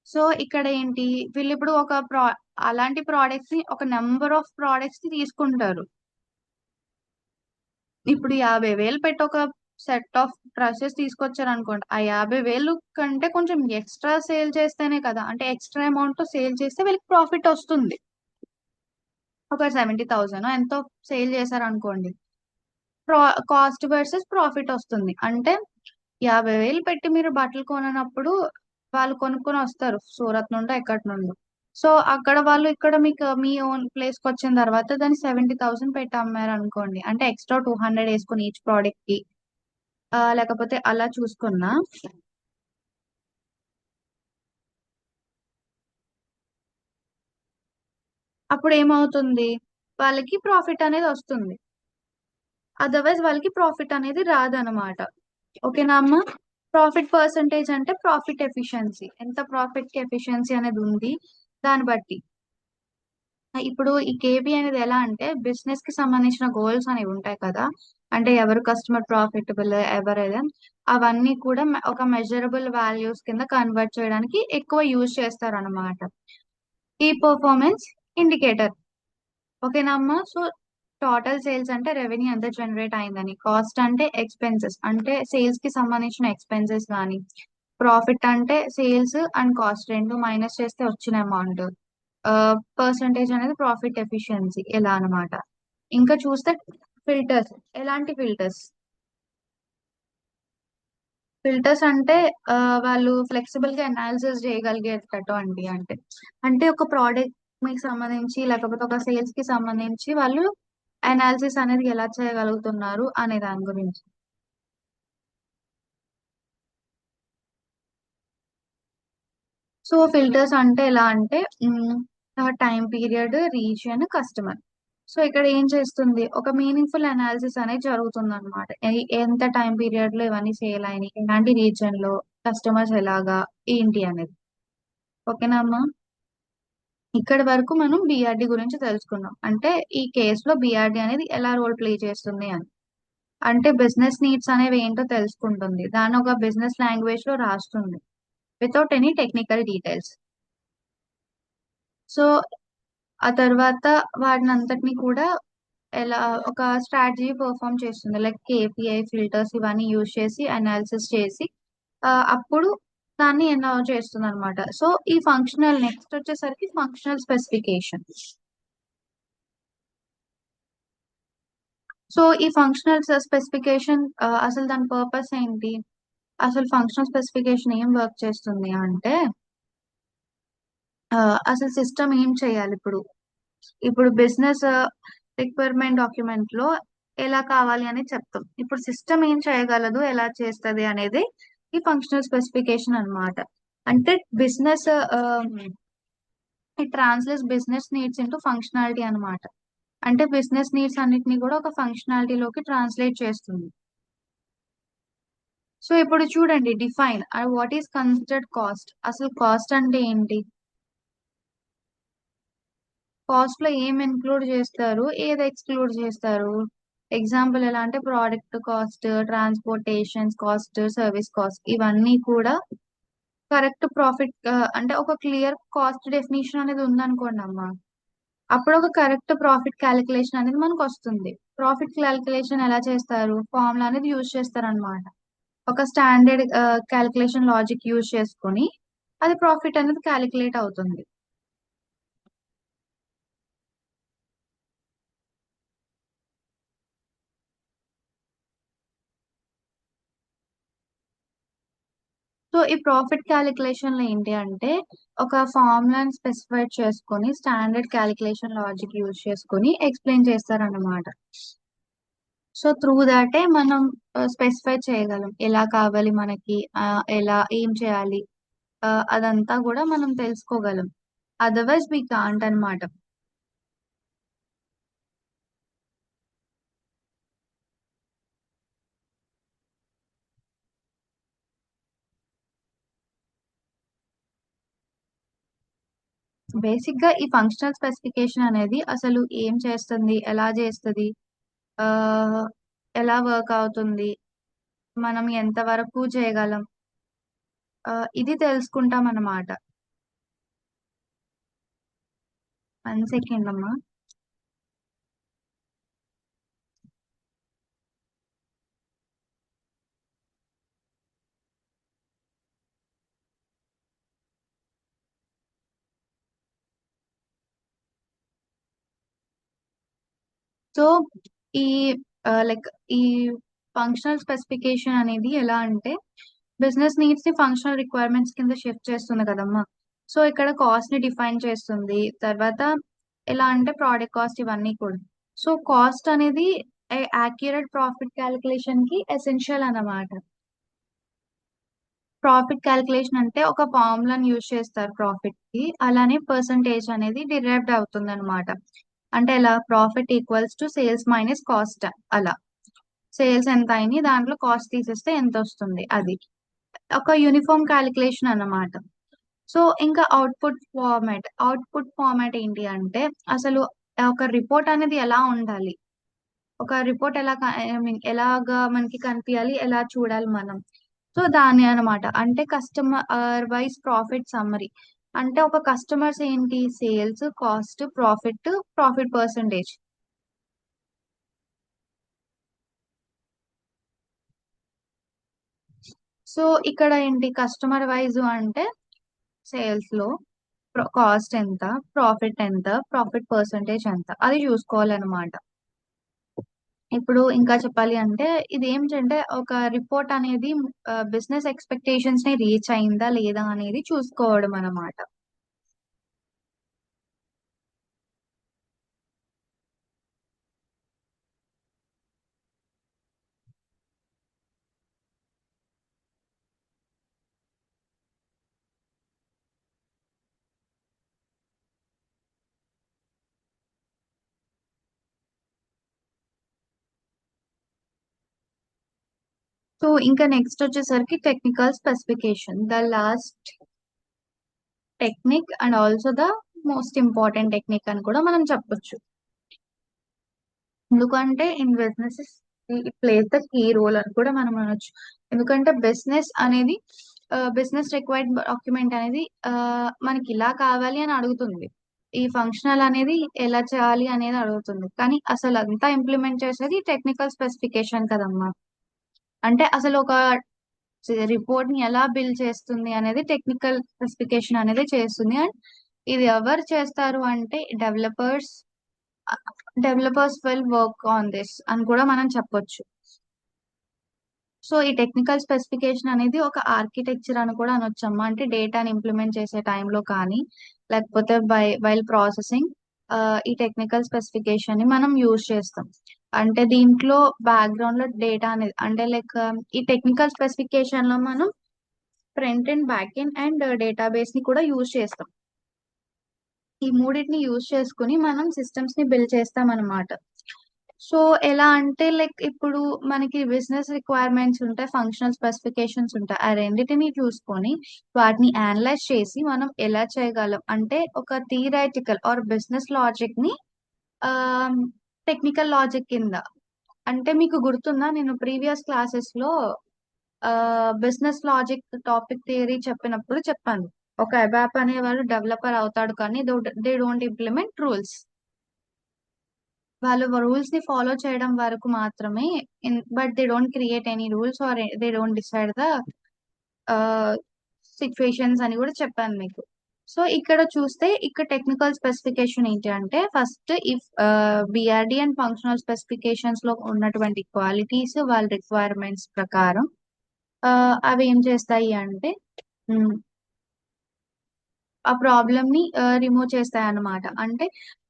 సో ఇక్కడ ఏంటి, వీళ్ళు ఇప్పుడు ఒక అలాంటి ప్రోడక్ట్స్ ని ఒక నెంబర్ ఆఫ్ ప్రోడక్ట్స్ ని తీసుకుంటారు. ఇప్పుడు 50,000 పెట్టి ఒక సెట్ ఆఫ్ డ్రెస్సెస్ తీసుకొచ్చారు అనుకోండి, ఆ 50,000 కంటే కొంచెం ఎక్స్ట్రా సేల్ చేస్తేనే కదా, అంటే ఎక్స్ట్రా అమౌంట్ తో సేల్ చేస్తే వీళ్ళకి ప్రాఫిట్ వస్తుంది. ఒక 70,000 ఎంతో సేల్ చేశారు అనుకోండి, కాస్ట్ వర్సెస్ ప్రాఫిట్ వస్తుంది. అంటే 50,000 పెట్టి మీరు బట్టలు కొననప్పుడు వాళ్ళు కొనుక్కొని వస్తారు సూరత్ నుండి ఎక్కడి నుండి. సో అక్కడ వాళ్ళు ఇక్కడ మీకు మీ ఓన్ ప్లేస్ కి వచ్చిన తర్వాత దాన్ని 70,000 పెట్టి అమ్మారు అనుకోండి, అంటే ఎక్స్ట్రా 200 వేసుకుని ఈచ్ ప్రోడక్ట్ కి, లేకపోతే అలా చూసుకున్నా అప్పుడు ఏమవుతుంది, వాళ్ళకి ప్రాఫిట్ అనేది వస్తుంది. అదర్వైజ్ వాళ్ళకి ప్రాఫిట్ అనేది రాదనమాట. ఓకేనా అమ్మా. ప్రాఫిట్ పర్సంటేజ్ అంటే ప్రాఫిట్ ఎఫిషియన్సీ, ఎంత ప్రాఫిట్ కి ఎఫిషియన్సీ అనేది ఉంది దాన్ని బట్టి. ఇప్పుడు ఈ కేబీ అనేది ఎలా అంటే బిజినెస్ కి సంబంధించిన గోల్స్ అనేవి ఉంటాయి కదా, అంటే ఎవరు కస్టమర్ ప్రాఫిటబుల్ ఎవరైనా, అవన్నీ కూడా ఒక మెజరబుల్ వాల్యూస్ కింద కన్వర్ట్ చేయడానికి ఎక్కువ యూజ్ చేస్తారు అనమాట. ఈ పర్ఫార్మెన్స్ ఇండికేటర్. ఓకేనా అమ్మా. సో టోటల్ సేల్స్ అంటే రెవెన్యూ ఎంత జనరేట్ అయిందని, కాస్ట్ అంటే ఎక్స్పెన్సెస్ అంటే సేల్స్ కి సంబంధించిన ఎక్స్పెన్సెస్ కానీ, ప్రాఫిట్ అంటే సేల్స్ అండ్ కాస్ట్ రెండు మైనస్ చేస్తే వచ్చిన అమౌంట్, పర్సంటేజ్ అనేది ప్రాఫిట్ ఎఫిషియన్సీ ఎలా అన్నమాట. ఇంకా చూస్తే ఫిల్టర్స్. ఎలాంటి ఫిల్టర్స్? ఫిల్టర్స్ అంటే వాళ్ళు ఫ్లెక్సిబుల్ గా అనాలిసిస్ చేయగలిగేటట్టు అండి. అంటే అంటే ఒక ప్రోడక్ట్ మీకు సంబంధించి లేకపోతే ఒక సేల్స్ కి సంబంధించి వాళ్ళు అనాలిసిస్ అనేది ఎలా చేయగలుగుతున్నారు అనే దాని గురించి. సో ఫిల్టర్స్ అంటే ఎలా అంటే time period, region, customer. So ఇక్కడ ఏం చేస్తుంది, ఒక మీనింగ్ఫుల్ అనాలిసిస్ అనేది జరుగుతుంది అనమాట. ఎంత టైం పీరియడ్ లో ఇవన్నీ సేల్ అయినాయి, ఎలాంటి రీజియన్ లో, కస్టమర్స్ ఎలాగా, ఏంటి అనేది. ఓకేనా అమ్మా. ఇక్కడి వరకు మనం బిఆర్డి గురించి తెలుసుకున్నాం. అంటే ఈ కేసులో బిఆర్డి అనేది ఎలా రోల్ ప్లే చేస్తుంది అని. అంటే బిజినెస్ నీడ్స్ అనేవి ఏంటో తెలుసుకుంటుంది, దాన్ని ఒక బిజినెస్ లాంగ్వేజ్ లో రాస్తుంది without any technical details. So ఆ తర్వాత వాటిని అంతటిని కూడా ఎలా ఒక స్ట్రాటజీ పర్ఫామ్ చేస్తుంది, లైక్ కేపీఐ ఫిల్టర్స్ ఇవన్నీ యూజ్ చేసి అనాలిసిస్ చేసి అప్పుడు దాన్ని ఎలా చేస్తుంది అనమాట. సో ఈ ఫంక్షనల్ నెక్స్ట్ వచ్చేసరికి ఫంక్షనల్ స్పెసిఫికేషన్. సో ఈ ఫంక్షనల్ స్పెసిఫికేషన్ అసలు దాని పర్పస్ ఏంటి, అసలు ఫంక్షనల్ స్పెసిఫికేషన్ ఏం వర్క్ చేస్తుంది అంటే అసలు సిస్టమ్ ఏం చేయాలి ఇప్పుడు. ఇప్పుడు బిజినెస్ రిక్వైర్మెంట్ డాక్యుమెంట్ లో ఎలా కావాలి అని చెప్తాం, ఇప్పుడు సిస్టమ్ ఏం చేయగలదు ఎలా చేస్తుంది అనేది ఈ ఫంక్షనల్ స్పెసిఫికేషన్ అన్నమాట. అంటే business it translates business needs into functionality అన్నమాట. అంటే బిజినెస్ నీడ్స్ అన్నిటిని కూడా ఒక ఫంక్షనాలిటీలోకి ట్రాన్స్లేట్ చేస్తుంది. సో ఇప్పుడు చూడండి, define what is considered cost. అసలు కాస్ట్ అంటే ఏంటి, కాస్ట్ లో ఏం ఇన్క్లూడ్ చేస్తారు, ఏది ఎక్స్క్లూడ్ చేస్తారు. ఎగ్జాంపుల్ ఎలా అంటే product cost, transportation cost, service cost, ఇవన్నీ కూడా కరెక్ట్ ప్రాఫిట్ అంటే ఒక క్లియర్ కాస్ట్ డెఫినేషన్ అనేది ఉందనుకోండి అమ్మా, అప్పుడు ఒక కరెక్ట్ ప్రాఫిట్ క్యాలిక్యులేషన్ అనేది మనకు వస్తుంది. ప్రాఫిట్ క్యాలిక్యులేషన్ ఎలా చేస్తారు, ఫార్ములా అనేది యూజ్ చేస్తారు అనమాట. ఒక స్టాండర్డ్ క్యాలిక్యులేషన్ లాజిక్ యూజ్ చేసుకొని అది ప్రాఫిట్ అనేది క్యాలిక్యులేట్ అవుతుంది. సో ఈ ప్రాఫిట్ క్యాలిక్యులేషన్ లో ఏంటి అంటే ఒక ఫార్ములాని స్పెసిఫై చేసుకొని స్టాండర్డ్ క్యాలిక్యులేషన్ లాజిక్ యూజ్ చేసుకొని ఎక్స్ప్లెయిన్ చేస్తారన్నమాట. సో త్రూ దాటే మనం స్పెసిఫై చేయగలం ఎలా కావాలి మనకి, ఎలా ఏం చేయాలి, అదంతా కూడా మనం తెలుసుకోగలం. అదర్వైజ్ వీ కాంట్ అనమాట. బేసిక్ గా ఈ ఫంక్షనల్ స్పెసిఫికేషన్ అనేది అసలు ఏం చేస్తుంది, ఎలా చేస్తుంది, ఆ ఎలా వర్క్ అవుతుంది, మనం ఎంత వరకు చేయగలం, ఇది తెలుసుకుంటాం అన్నమాట. 1 సెకండ్ అమ్మా. సో ఈ లైక్ ఈ ఫంక్షనల్ స్పెసిఫికేషన్ అనేది ఎలా అంటే బిజినెస్ నీడ్స్ ని ఫంక్షనల్ రిక్వైర్మెంట్స్ కింద షిఫ్ట్ చేస్తుంది కదమ్మా. సో ఇక్కడ కాస్ట్ ని డిఫైన్ చేస్తుంది. తర్వాత ఎలా అంటే ప్రోడక్ట్ కాస్ట్ ఇవన్నీ కూడా. సో కాస్ట్ అనేది యాక్యురేట్ ప్రాఫిట్ క్యాలిక్యులేషన్ కి ఎసెన్షియల్ అన్నమాట. ప్రాఫిట్ క్యాలిక్యులేషన్ అంటే ఒక ఫార్ములాని యూజ్ చేస్తారు ప్రాఫిట్ కి, అలానే పర్సంటేజ్ అనేది డిరైవ్డ్ అవుతుంది అనమాట. అంటే ఎలా profit equals to sales minus cost, అలా సేల్స్ ఎంత అయినాయి దాంట్లో కాస్ట్ తీసేస్తే ఎంత వస్తుంది, అది ఒక యూనిఫామ్ క్యాలిక్యులేషన్ అన్నమాట. సో ఇంకా అవుట్పుట్ ఫార్మాట్ ఏంటి అంటే అసలు ఒక రిపోర్ట్ అనేది ఎలా ఉండాలి, ఒక రిపోర్ట్ ఎలా ఐ మీన్ ఎలాగా మనకి కనిపించాలి, ఎలా చూడాలి మనం. సో దాని అన్నమాట అంటే కస్టమర్ వైజ్ ప్రాఫిట్ సమ్మరీ. అంటే ఒక కస్టమర్స్ ఏంటి sales, cost, profit percentage. So ఇక్కడ ఏంటి కస్టమర్ వైజ్ అంటే సేల్స్ లో కాస్ట్ ఎంత, ప్రాఫిట్ ఎంత, ప్రాఫిట్ పర్సంటేజ్ ఎంత, అది చూసుకోవాలన్నమాట. ఇప్పుడు ఇంకా చెప్పాలి అంటే ఇది ఏమిటంటే ఒక రిపోర్ట్ అనేది బిజినెస్ ఎక్స్పెక్టేషన్స్ ని రీచ్ అయిందా లేదా అనేది చూసుకోవడం అన్నమాట. సో ఇంకా నెక్స్ట్ వచ్చేసరికి technical specification, the last technique and also the most important technique అని కూడా మనం చెప్పొచ్చు. ఎందుకంటే in business place the key role అని కూడా మనం అనొచ్చు. ఎందుకంటే బిజినెస్ అనేది బిజినెస్ రిక్వైర్డ్ డాక్యుమెంట్ అనేది మనకి ఇలా కావాలి అని అడుగుతుంది. ఈ ఫంక్షనల్ అనేది ఎలా చేయాలి అనేది అడుగుతుంది, కానీ అసలు అంతా ఇంప్లిమెంట్ చేసేది టెక్నికల్ స్పెసిఫికేషన్ కదమ్మా. అంటే అసలు ఒక రిపోర్ట్ ని ఎలా బిల్డ్ చేస్తుంది అనేది టెక్నికల్ స్పెసిఫికేషన్ అనేది చేస్తుంది. అండ్ ఇది ఎవరు చేస్తారు అంటే developers will work on this అని కూడా మనం చెప్పొచ్చు. సో ఈ టెక్నికల్ స్పెసిఫికేషన్ అనేది ఒక ఆర్కిటెక్చర్ అని కూడా అనొచ్చమ్మా. అంటే డేటాని ఇంప్లిమెంట్ చేసే టైంలో కానీ లేకపోతే వైల్ ప్రాసెసింగ్ ఈ టెక్నికల్ స్పెసిఫికేషన్ ని మనం యూజ్ చేస్తాం. అంటే దీంట్లో బ్యాక్గ్రౌండ్ లో డేటా అనేది అంటే లైక్ ఈ టెక్నికల్ స్పెసిఫికేషన్ లో మనం front and back end and database ని కూడా యూజ్ చేస్తాం. ఈ మూడింటిని యూజ్ చేసుకుని మనం సిస్టమ్స్ ని బిల్డ్ చేస్తాం అనమాట. సో ఎలా అంటే లైక్ ఇప్పుడు మనకి బిజినెస్ రిక్వైర్మెంట్స్ ఉంటాయి, ఫంక్షనల్ స్పెసిఫికేషన్స్ ఉంటాయి. ఆ రెండింటిని చూసుకొని వాటిని అనలైజ్ చేసి మనం ఎలా చేయగలం అంటే ఒక థియరైటికల్ ఆర్ బిజినెస్ లాజిక్ ని టెక్నికల్ లాజిక్ కింద. అంటే మీకు గుర్తుందా నేను ప్రీవియస్ క్లాసెస్ లో బిజినెస్ లాజిక్ టాపిక్ థియరీ చెప్పినప్పుడు చెప్పాను. ఒక అబాప్ అనేవాళ్ళు డెవలపర్ అవుతాడు కానీ దే డోంట్ ఇంప్లిమెంట్ రూల్స్. వాళ్ళు రూల్స్ ని ఫాలో చేయడం వరకు మాత్రమే, but they don't create any rules or they don't decide the situations అని కూడా చెప్పాను మీకు. సో ఇక్కడ చూస్తే ఇక్కడ టెక్నికల్ స్పెసిఫికేషన్ ఏంటి అంటే first if BRD and functional specifications లో ఉన్నటువంటి క్వాలిటీస్ వాళ్ళ రిక్వైర్మెంట్స్ ప్రకారం అవి ఏం చేస్తాయి అంటే ఉమ్, ఆ ప్రాబ్లమ్ ని రిమూవ్ చేస్తాయి అన్నమాట. అంటే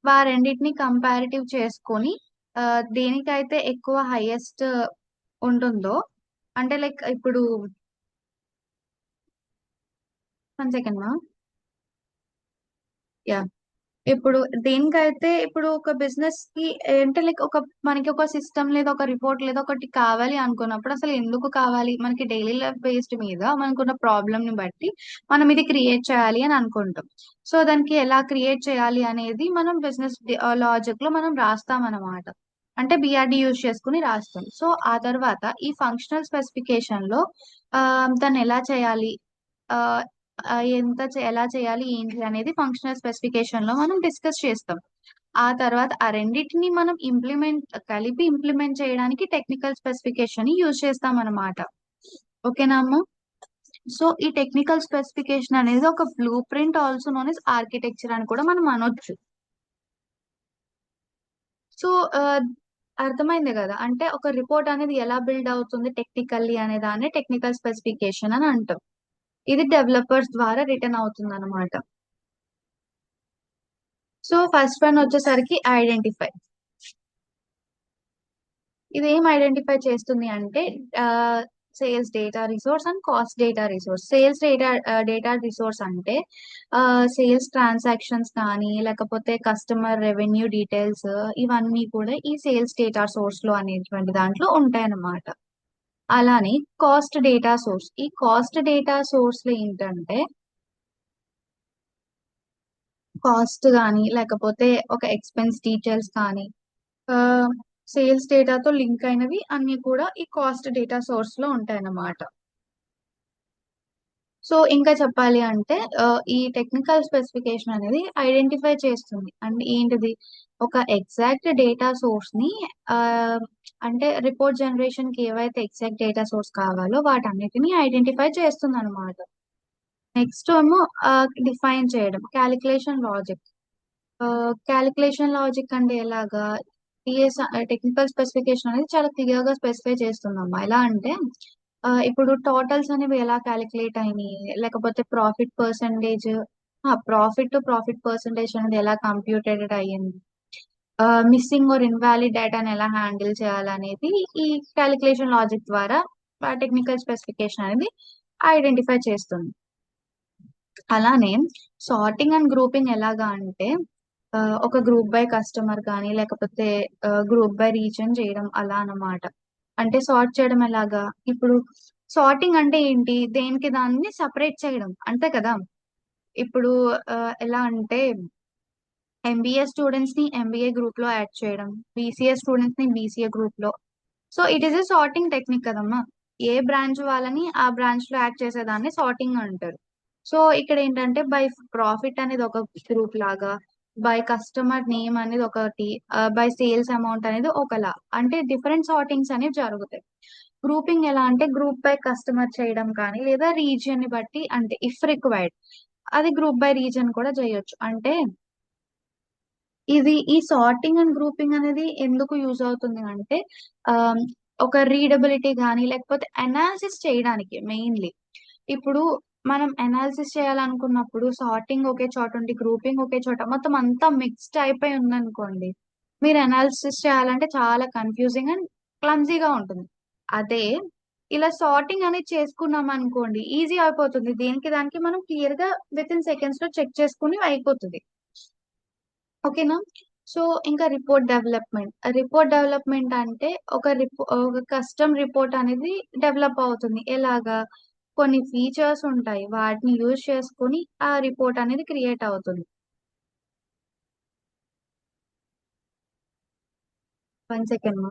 వారెండింటిని కంపారిటివ్ చేసుకొని దేనికైతే ఎక్కువ హైయెస్ట్ ఉంటుందో, అంటే లైక్ ఇప్పుడు 1 సెకండ్ మా. యా, ఇప్పుడు దేనికైతే ఇప్పుడు ఒక బిజినెస్ కి అంటే లైక్ ఒక మనకి ఒక సిస్టమ్ లేదా ఒక రిపోర్ట్ లేదా ఒకటి కావాలి అనుకున్నప్పుడు అసలు ఎందుకు కావాలి, మనకి డైలీ లైఫ్ బేస్డ్ మీద మనకున్న ప్రాబ్లమ్ ని బట్టి మనం ఇది క్రియేట్ చేయాలి అని అనుకుంటాం. సో దానికి ఎలా క్రియేట్ చేయాలి అనేది మనం బిజినెస్ లాజిక్ లో మనం రాస్తాం అన్నమాట. అంటే బిఆర్డి యూజ్ చేసుకుని రాస్తాం. సో ఆ తర్వాత ఈ ఫంక్షనల్ స్పెసిఫికేషన్ లో దాన్ని ఎలా చేయాలి, ఆ, ఎలా చేయాలి ఏంటి అనేది ఫంక్షనల్ స్పెసిఫికేషన్ లో మనం డిస్కస్ చేస్తాం. ఆ తర్వాత ఆ రెండింటిని మనం కలిపి ఇంప్లిమెంట్ చేయడానికి టెక్నికల్ స్పెసిఫికేషన్ యూజ్ చేస్తాం అన్నమాట. ఓకేనా అమ్మ? సో ఈ టెక్నికల్ స్పెసిఫికేషన్ అనేది ఒక blue print, also known as architecture అని కూడా మనం అనొచ్చు. సో అర్థమైంది కదా, అంటే ఒక రిపోర్ట్ అనేది ఎలా బిల్డ్ అవుతుంది టెక్నికల్లీ అనే దాన్ని టెక్నికల్ స్పెసిఫికేషన్ అని అంటాం. ఇది డెవలపర్స్ ద్వారా రిటర్న్ అవుతుంది అనమాట. సో ఫస్ట్ వన్ వచ్చేసరికి ఐడెంటిఫై. ఇది ఏం ఐడెంటిఫై చేస్తుంది అంటే sales data resource and cost data resource. Sales data data resource అంటే సేల్స్ ట్రాన్సాక్షన్స్ కానీ లేకపోతే కస్టమర్ రెవెన్యూ డీటెయిల్స్, ఇవన్నీ కూడా ఈ సేల్స్ డేటా సోర్స్ లో అనేటువంటి దాంట్లో ఉంటాయన్నమాట. అలానే కాస్ట్ డేటా సోర్స్, ఈ కాస్ట్ డేటా సోర్స్ లో ఏంటంటే కాస్ట్ కానీ లేకపోతే ఒక ఎక్స్పెన్స్ డీటెయిల్స్ కానీ సేల్స్ డేటాతో లింక్ అయినవి అన్ని కూడా ఈ కాస్ట్ డేటా సోర్స్ లో ఉంటాయన్నమాట. సో ఇంకా చెప్పాలి అంటే ఈ టెక్నికల్ స్పెసిఫికేషన్ అనేది ఐడెంటిఫై చేస్తుంది అండ్ ఏంటిది, ఒక ఎగ్జాక్ట్ డేటా సోర్స్ ని ఆ, అంటే రిపోర్ట్ జనరేషన్ కి ఏవైతే ఎగ్జాక్ట్ డేటా సోర్స్ కావాలో వాటన్నిటిని ఐడెంటిఫై చేస్తుంది అనమాట. నెక్స్ట్ ఏమో డిఫైన్ చేయడం, క్యాలిక్యులేషన్ లాజిక్. క్యాలిక్యులేషన్ లాజిక్ అంటే ఎలాగా, టిఎస్ టెక్నికల్ స్పెసిఫికేషన్ అనేది చాలా క్లియర్ గా స్పెసిఫై చేస్తుందమ్మా. ఎలా అంటే ఇప్పుడు టోటల్స్ అనేవి ఎలా క్యాలిక్యులేట్ అయినాయి, లేకపోతే ప్రాఫిట్ పర్సంటేజ్ అనేది ఎలా కంప్యూటెడ్ అయ్యింది, మిస్సింగ్ ఆర్ ఇన్వాలిడ్ డేటాని ఎలా హ్యాండిల్ చేయాలనేది ఈ క్యాలిక్యులేషన్ లాజిక్ ద్వారా టెక్నికల్ స్పెసిఫికేషన్ అనేది ఐడెంటిఫై చేస్తుంది. అలానే సార్టింగ్ అండ్ గ్రూపింగ్ ఎలాగా అంటే ఒక గ్రూప్ బై కస్టమర్ కానీ లేకపోతే గ్రూప్ బై రీజన్ చేయడం అలా అన్నమాట. అంటే సార్ట్ చేయడం ఎలాగా, ఇప్పుడు సార్టింగ్ అంటే ఏంటి, దేనికి దాన్ని సపరేట్ చేయడం అంతే కదా. ఇప్పుడు ఎలా అంటే ఎంబీఏ స్టూడెంట్స్ ని ఎంబీఏ గ్రూప్ లో యాడ్ చేయడం, బీసీఏ స్టూడెంట్స్ ని బీసీఏ గ్రూప్ లో. So it is a sorting technique కదమ్మా. ఏ బ్రాంచ్ వాళ్ళని ఆ బ్రాంచ్ లో యాడ్ చేసేదాన్ని సార్టింగ్ అంటారు. సో ఇక్కడ ఏంటంటే బై ప్రాఫిట్ అనేది ఒక గ్రూప్ లాగా, బై కస్టమర్ నేమ్ అనేది ఒకటి, బై సేల్స్ అమౌంట్ అనేది ఒకలా, అంటే డిఫరెంట్ సార్టింగ్స్ అనేవి జరుగుతాయి. గ్రూపింగ్ ఎలా అంటే గ్రూప్ బై కస్టమర్ చేయడం కానీ లేదా రీజియన్ ని బట్టి, అంటే ఇఫ్ రిక్వైర్డ్ అది గ్రూప్ బై రీజన్ కూడా చేయొచ్చు. అంటే ఈ సార్టింగ్ అండ్ గ్రూపింగ్ అనేది ఎందుకు యూజ్ అవుతుంది అంటే ఆ, ఒక రీడబిలిటీ కానీ లేకపోతే అనాలిసిస్ చేయడానికి మెయిన్లీ. ఇప్పుడు మనం అనాలిసిస్ చేయాలనుకున్నప్పుడు సార్టింగ్ ఒకే చోట ఉండి గ్రూపింగ్ ఒకే చోట మొత్తం అంతా మిక్స్డ్ అయిపోయి ఉందనుకోండి, మీరు అనాలిసిస్ చేయాలంటే చాలా కన్ఫ్యూజింగ్ అండ్ క్లమ్జీగా ఉంటుంది. అదే ఇలా సార్టింగ్ అనేది చేసుకున్నాం అనుకోండి, ఈజీ అయిపోతుంది. దేనికి దానికి మనం క్లియర్ గా విత్ ఇన్ సెకండ్స్ లో చెక్ చేసుకుని అయిపోతుంది. ఓకేనా? సో ఇంకా రిపోర్ట్ డెవలప్మెంట్ అంటే ఒక కస్టమ్ రిపోర్ట్ అనేది డెవలప్ అవుతుంది. ఎలాగా, కొన్ని ఫీచర్స్ ఉంటాయి వాటిని యూజ్ చేసుకుని ఆ రిపోర్ట్ అనేది క్రియేట్ అవుతుంది. 1 సెకండ్.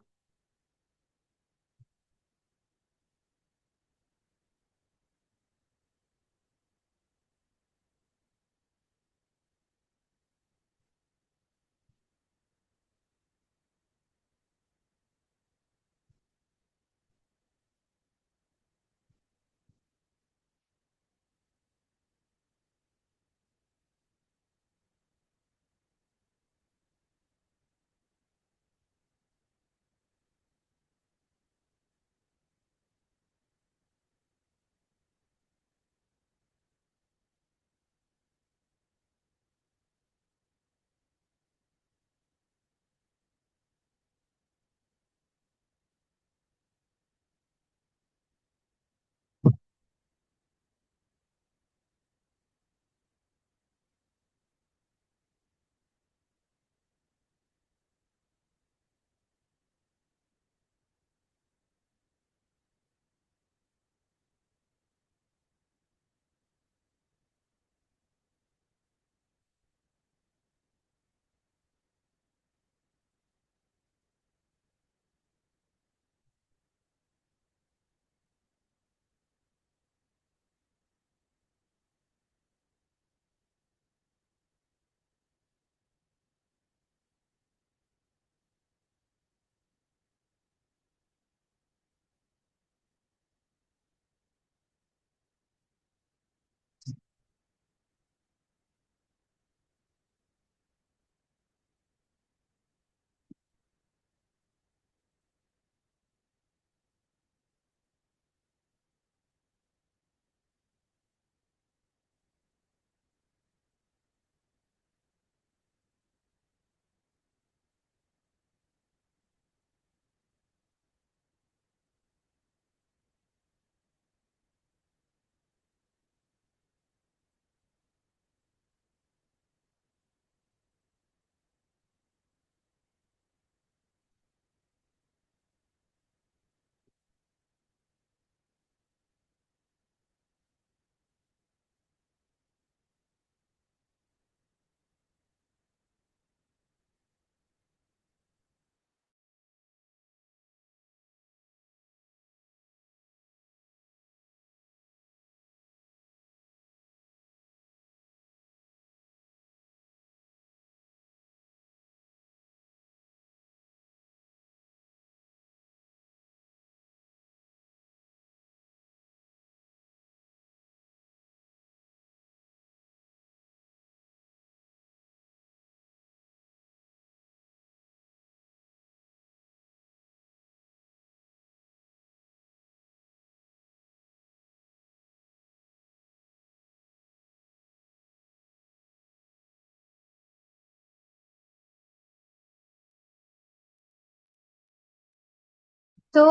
సో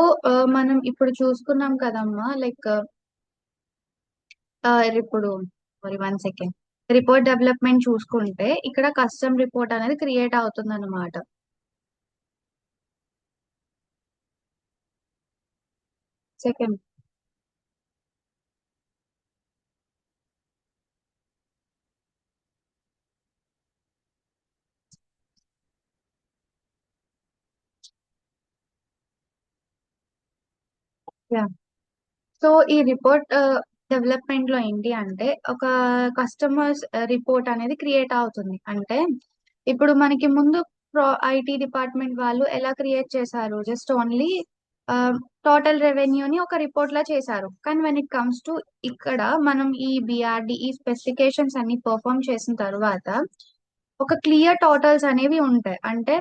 మనం ఇప్పుడు చూసుకున్నాం కదమ్మా, లైక్ ఇప్పుడు మరి 1 సెకండ్, రిపోర్ట్ డెవలప్మెంట్ చూసుకుంటే ఇక్కడ కస్టమ్ రిపోర్ట్ అనేది క్రియేట్ అవుతుంది అనమాట. సెకండ్. సో ఈ రిపోర్ట్ డెవలప్మెంట్ లో ఏంటి అంటే ఒక కస్టమర్స్ రిపోర్ట్ అనేది క్రియేట్ అవుతుంది. అంటే ఇప్పుడు మనకి ముందు ఐటీ డిపార్ట్మెంట్ వాళ్ళు ఎలా క్రియేట్ చేశారు, జస్ట్ ఓన్లీ టోటల్ రెవెన్యూని ఒక రిపోర్ట్ లా చేశారు. కానీ వెన్ ఇట్ కమ్స్ టు ఇక్కడ మనం ఈ బిఆర్డి ఈ స్పెసిఫికేషన్స్ అన్ని పర్ఫామ్ చేసిన తర్వాత ఒక క్లియర్ టోటల్స్ అనేవి ఉంటాయి. అంటే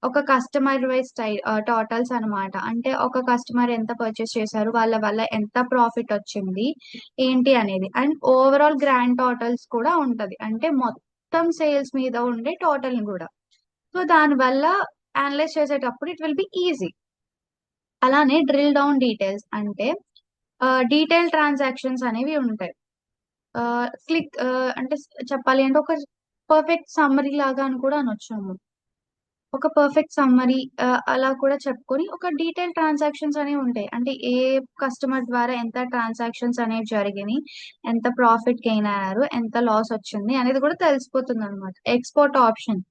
ఒక కస్టమర్ వైజ్ టోటల్స్ అన్నమాట. అంటే ఒక కస్టమర్ ఎంత పర్చేస్ చేశారు, వాళ్ళ వల్ల ఎంత ప్రాఫిట్ వచ్చింది ఏంటి అనేది, అండ్ ఓవరాల్ గ్రాండ్ టోటల్స్ కూడా ఉంటది. అంటే మొత్తం సేల్స్ మీద ఉండే టోటల్ కూడా. సో దాని వల్ల అనలైజ్ చేసేటప్పుడు ఇట్ విల్ బి ఈజీ. అలానే డ్రిల్ డౌన్ డీటెయిల్స్ అంటే డీటెయిల్ ట్రాన్సాక్షన్స్ అనేవి ఉంటాయి. క్లిక్ అంటే చెప్పాలి అంటే ఒక పర్ఫెక్ట్ సమ్మరీ లాగా అని కూడా అనొచ్చు. ఒక పర్ఫెక్ట్ సమ్మరీ అలా కూడా చెప్పుకొని ఒక డీటెయిల్ ట్రాన్సాక్షన్స్ అనేవి ఉంటాయి. అంటే ఏ కస్టమర్ ద్వారా ఎంత ట్రాన్సాక్షన్స్ అనేవి జరిగినాయి, ఎంత ప్రాఫిట్ గెయిన్ అయ్యారు, ఎంత లాస్ వచ్చింది అనేది కూడా తెలిసిపోతుంది అనమాట. ఎక్స్పోర్ట్ ఆప్షన్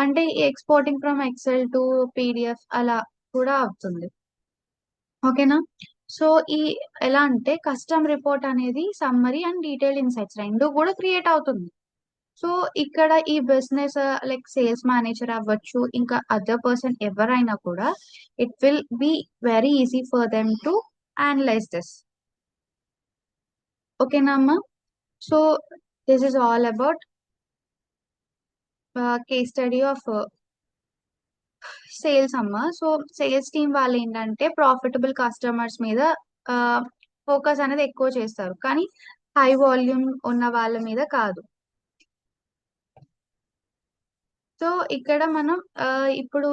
అంటే exporting from Excel to PDF అలా కూడా అవుతుంది. ఓకేనా? సో ఈ ఎలా అంటే కస్టమ్ రిపోర్ట్ అనేది సమ్మరీ అండ్ డీటెయిల్ ఇన్సైట్స్ రెండు కూడా క్రియేట్ అవుతుంది. సో ఇక్కడ ఈ బిజినెస్ లైక్ సేల్స్ మేనేజర్ అవ్వచ్చు, ఇంకా అదర్ పర్సన్ ఎవరైనా కూడా it will be very easy for them to analyse this. ఓకేనా అమ్మా? So this is all about case study of sales అమ్మా. సో సేల్స్ టీమ్ వాళ్ళు ఏంటంటే ప్రాఫిటబుల్ కస్టమర్స్ మీద ఫోకస్ అనేది ఎక్కువ చేస్తారు, కానీ హై వాల్యూమ్ ఉన్న వాళ్ళ మీద కాదు. సో ఇక్కడ మనం ఇప్పుడు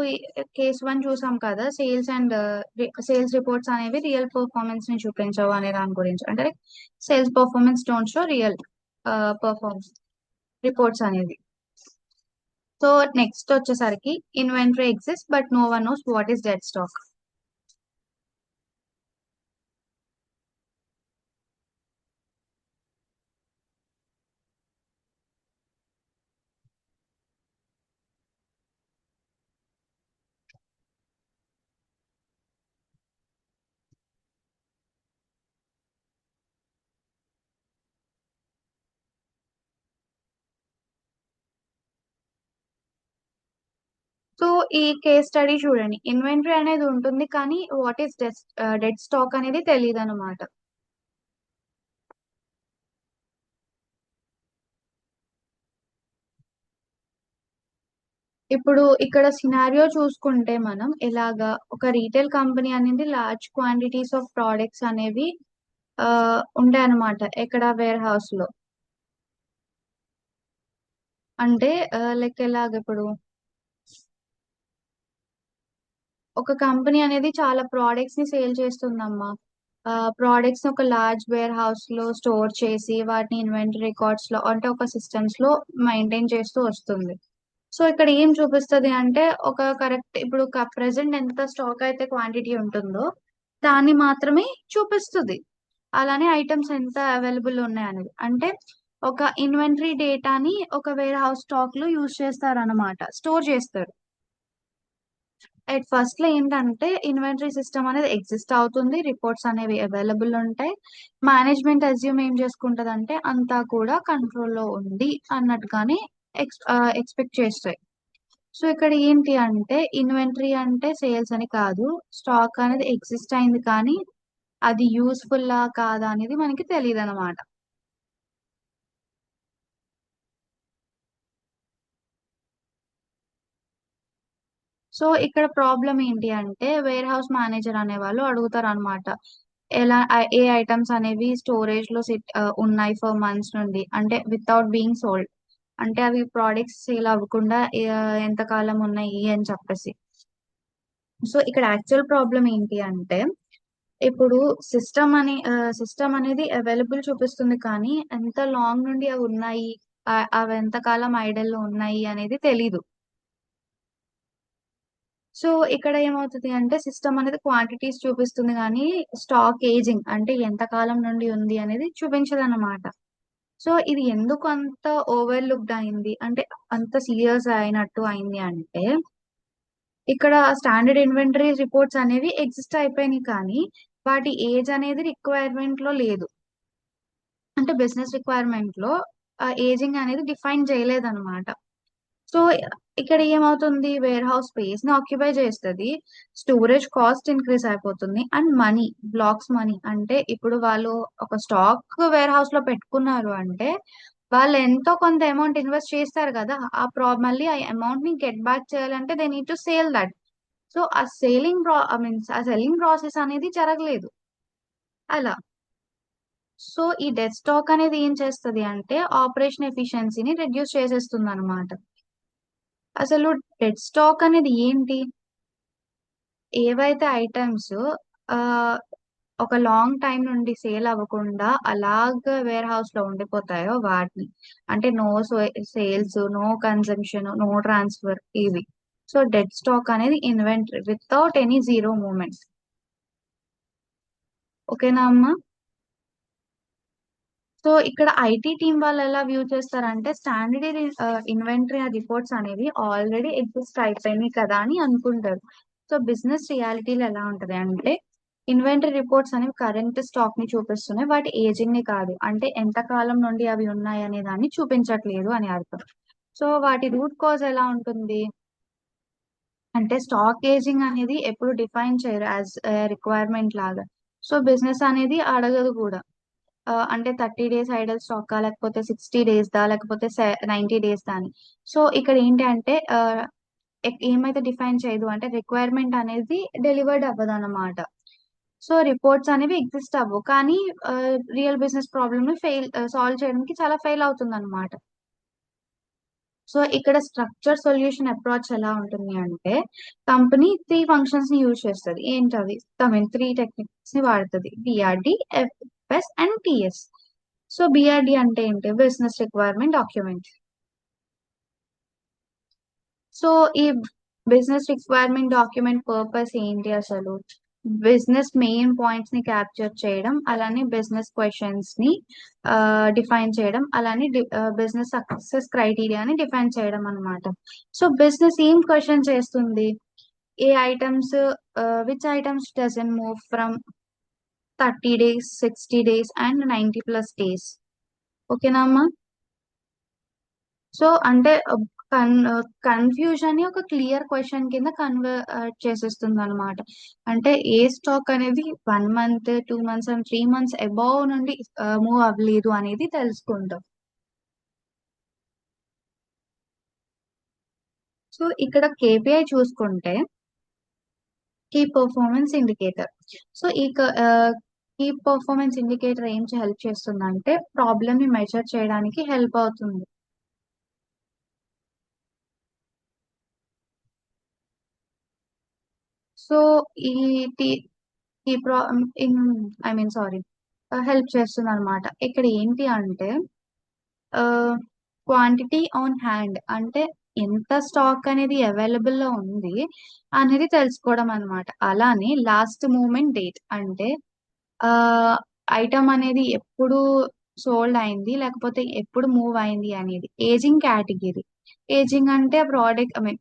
కేస్ 1 చూసాం కదా, సేల్స్ అండ్ సేల్స్ రిపోర్ట్స్ అనేవి రియల్ పర్ఫార్మెన్స్ ని చూపించవు అనే దాని గురించి. అంటే sales performance don't show real performance reports అనేది. సో నెక్స్ట్ వచ్చేసరికి inventory exist but no one knows what is dead stock. So ఈ కేస్ స్టడీ చూడండి, ఇన్వెంటరీ అనేది ఉంటుంది కానీ వాట్ ఈస్ డెడ్ స్టాక్ అనేది తెలియదు అనమాట. ఇప్పుడు ఇక్కడ సినారియో చూసుకుంటే మనం ఎలాగా ఒక రీటైల్ కంపెనీ అనేది లార్జ్ క్వాంటిటీస్ ఆఫ్ ప్రోడక్ట్స్ అనేవి ఆ ఉంటాయి అనమాట ఎక్కడ వేర్ హౌస్ లో. అంటే లైక్ ఎలాగ ఇప్పుడు ఒక కంపెనీ అనేది చాలా ప్రోడక్ట్స్ ని సేల్ చేస్తుందమ్మా. ప్రోడక్ట్స్ ఒక లార్జ్ వేర్ హౌస్ లో స్టోర్ చేసి వాటిని ఇన్వెంటరీ రికార్డ్స్ లో అంటే ఒక సిస్టమ్స్ లో మెయింటైన్ చేస్తూ వస్తుంది. సో ఇక్కడ ఏం చూపిస్తుంది అంటే ఒక కరెక్ట్ ఇప్పుడు ప్రెసెంట్ ఎంత స్టాక్ అయితే క్వాంటిటీ ఉంటుందో దాన్ని మాత్రమే చూపిస్తుంది. అలానే ఐటమ్స్ ఎంత అవైలబుల్ ఉన్నాయనేది. అంటే ఒక ఇన్వెంటరీ డేటాని ఒక వేర్ హౌస్ స్టాక్ లో యూజ్ చేస్తారు అనమాట, స్టోర్ చేస్తారు. అట్ ఫస్ట్ లో ఏంటంటే ఇన్వెంటరీ సిస్టమ్ అనేది ఎగ్జిస్ట్ అవుతుంది, రిపోర్ట్స్ అనేవి అవైలబుల్ ఉంటాయి. మేనేజ్మెంట్ అజ్యూమ్ ఏం చేసుకుంటది అంటే అంతా కూడా కంట్రోల్లో ఉంది అన్నట్టుగానే ఎక్స్పెక్ట్ చేస్తాయి. సో ఇక్కడ ఏంటి అంటే ఇన్వెంటరీ అంటే సేల్స్ అని కాదు, స్టాక్ అనేది ఎగ్జిస్ట్ అయింది కానీ అది యూస్ఫుల్ లా కాదా అనేది మనకి తెలియదు అనమాట. సో ఇక్కడ ప్రాబ్లం ఏంటి అంటే వేర్ హౌస్ మేనేజర్ అనే వాళ్ళు అడుగుతారు అనమాట, ఎలా ఏ ఐటమ్స్ అనేవి స్టోరేజ్ లో ఉన్నాయి ఫర్ మంత్స్ నుండి, అంటే వితౌట్ బీయింగ్ సోల్డ్, అంటే అవి ప్రోడక్ట్స్ సేల్ అవ్వకుండా ఎంత కాలం ఉన్నాయి అని చెప్పేసి. సో ఇక్కడ యాక్చువల్ ప్రాబ్లం ఏంటి అంటే ఇప్పుడు సిస్టమ్ అనేది అవైలబుల్ చూపిస్తుంది కానీ ఎంత లాంగ్ నుండి అవి ఉన్నాయి, అవి ఎంత కాలం ఐడల్ లో ఉన్నాయి అనేది తెలీదు. సో ఇక్కడ ఏమవుతుంది అంటే సిస్టమ్ అనేది క్వాంటిటీస్ చూపిస్తుంది కానీ స్టాక్ ఏజింగ్ అంటే ఎంత కాలం నుండి ఉంది అనేది చూపించదు అన్నమాట. సో ఇది ఎందుకు అంత ఓవర్లుక్డ్ అయింది అంటే అంత సీరియస్ అయినట్టు అయింది అంటే ఇక్కడ స్టాండర్డ్ ఇన్వెంటరీ రిపోర్ట్స్ అనేవి ఎగ్జిస్ట్ అయిపోయినాయి కానీ వాటి ఏజ్ అనేది రిక్వైర్మెంట్ లో లేదు. అంటే బిజినెస్ రిక్వైర్మెంట్ లో ఏజింగ్ అనేది డిఫైన్ చేయలేదన్నమాట. సో ఇక్కడ ఏమవుతుంది, వేర్ హౌస్ స్పేస్ ని ఆక్యుపై చేస్తుంది, స్టోరేజ్ కాస్ట్ ఇంక్రీజ్ అయిపోతుంది అండ్ మనీ, బ్లాక్స్ మనీ అంటే ఇప్పుడు వాళ్ళు ఒక స్టాక్ వేర్ హౌస్ లో పెట్టుకున్నారు అంటే వాళ్ళు ఎంతో కొంత అమౌంట్ ఇన్వెస్ట్ చేస్తారు కదా, మళ్ళీ ఆ అమౌంట్ ని గెట్ బ్యాక్ చేయాలంటే they need to sale that. So ఆ ఆ సెల్లింగ్ ప్రాసెస్ అనేది జరగలేదు అలా. సో ఈ డెడ్ స్టాక్ అనేది ఏం చేస్తుంది అంటే ఆపరేషన్ ఎఫిషియన్సీని రెడ్యూస్ చేసేస్తుంది అనమాట. అసలు డెడ్ స్టాక్ అనేది ఏంటి, ఏవైతే ఐటమ్స్ ఆ ఒక లాంగ్ టైం నుండి సేల్ అవ్వకుండా అలాగ వేర్ హౌస్ లో ఉండిపోతాయో వాటిని, అంటే no sales, no consumption, no transfer ఇవి. సో డెడ్ స్టాక్ అనేది inventory without any zero moments. ఓకేనా అమ్మా? సో ఇక్కడ ఐటీ టీం వాళ్ళు ఎలా వ్యూ చేస్తారంటే స్టాండర్డ్ ఇన్వెంటరీ రిపోర్ట్స్ అనేవి ఆల్రెడీ ఎగ్జిస్ట్ అయిపోయినాయి కదా అని అనుకుంటారు. సో బిజినెస్ రియాలిటీలో ఎలా ఉంటది అంటే ఇన్వెంటరీ రిపోర్ట్స్ అనేవి కరెంట్ స్టాక్ ని చూపిస్తున్నాయి, వాటి ఏజింగ్ ని కాదు, అంటే ఎంత కాలం నుండి అవి ఉన్నాయి అనే దాన్ని చూపించట్లేదు అని అర్థం. సో వాటి రూట్ కాజ్ ఎలా ఉంటుంది అంటే స్టాక్ ఏజింగ్ అనేది ఎప్పుడు డిఫైన్ చేయరు యాజ్ రిక్వైర్మెంట్ లాగా. సో బిజినెస్ అనేది అడగదు కూడా. అంటే 30 డేస్ ఐడల్ స్టాక్ లేకపోతే 60 డేస్ దా లేకపోతే 90 డేస్ దా అని. సో ఇక్కడ ఏంటి అంటే ఏమైతే డిఫైన్ చేయదు అంటే రిక్వైర్మెంట్ అనేది డెలివర్డ్ అవ్వదు అన్నమాట. సో రిపోర్ట్స్ అనేవి ఎగ్జిస్ట్ అవ్వవు కానీ రియల్ బిజినెస్ ప్రాబ్లమ్ ని సాల్వ్ చేయడానికి చాలా ఫెయిల్ అవుతుంది అనమాట. సో ఇక్కడ స్ట్రక్చర్ సొల్యూషన్ అప్రోచ్ ఎలా ఉంటుంది అంటే కంపెనీ 3 ఫంక్షన్స్ ని యూజ్ చేస్తుంది. ఏంటవి, ఐ మీన్ 3 టెక్నిక్స్ ని వాడుతుంది: బిఆర్డి, ఎఫ్ఎస్ అండ్ టిఎస్. సో బిఆర్డి అంటే ఏంటి, బిజినెస్ రిక్వైర్మెంట్ డాక్యుమెంట్. సో ఈ బిజినెస్ రిక్వైర్మెంట్ డాక్యుమెంట్ పర్పస్ ఏంటి అసలు, బిజినెస్ మెయిన్ పాయింట్స్ ని క్యాప్చర్ చేయడం, అలానే బిజినెస్ క్వశ్చన్స్ ని డిఫైన్ చేయడం, అలానే బిజినెస్ సక్సెస్ క్రైటీరియాని డిఫైన్ చేయడం అన్నమాట. సో బిజినెస్ ఏం క్వశ్చన్ చేస్తుంది, ఏ items, which items dozen move from 30 days, 60 days and 90+ days. ఓకేనా అమ్మా? సో అంటే కన్ కన్ఫ్యూజన్ ని ఒక క్లియర్ క్వశ్చన్ కింద కన్వర్ట్ చేసేస్తుంది అనమాట. అంటే ఏ స్టాక్ అనేది 1 month, 2 months and 3 months above నుండి మూవ్ అవ్వలేదు అనేది తెలుసుకుంటాం. సో ఇక్కడ కేపీఐ చూసుకుంటే కీ పర్ఫార్మెన్స్ ఇండికేటర్. సో ఈ కీ పర్ఫార్మెన్స్ ఇండికేటర్ ఏం హెల్ప్ చేస్తుందంటే ప్రాబ్లమ్ ని మెజర్ చేయడానికి హెల్ప్ అవుతుంది. సో ఈ టీ- ఈ ప్రా ఐ మీన్ సారీ హెల్ప్ చేస్తుంది అనమాట. ఇక్కడ ఏంటి అంటే క్వాంటిటీ ఆన్ హ్యాండ్ అంటే ఎంత స్టాక్ అనేది అవైలబుల్ లో ఉంది అనేది తెలుసుకోవడం అనమాట. అలానే లాస్ట్ మూమెంట్ డేట్ అంటే ఆ ఐటమ్ అనేది ఎప్పుడు సోల్డ్ అయింది లేకపోతే ఎప్పుడు మూవ్ అయింది అనేది. ఏజింగ్ కేటగిరీ, ఏజింగ్ అంటే product I mean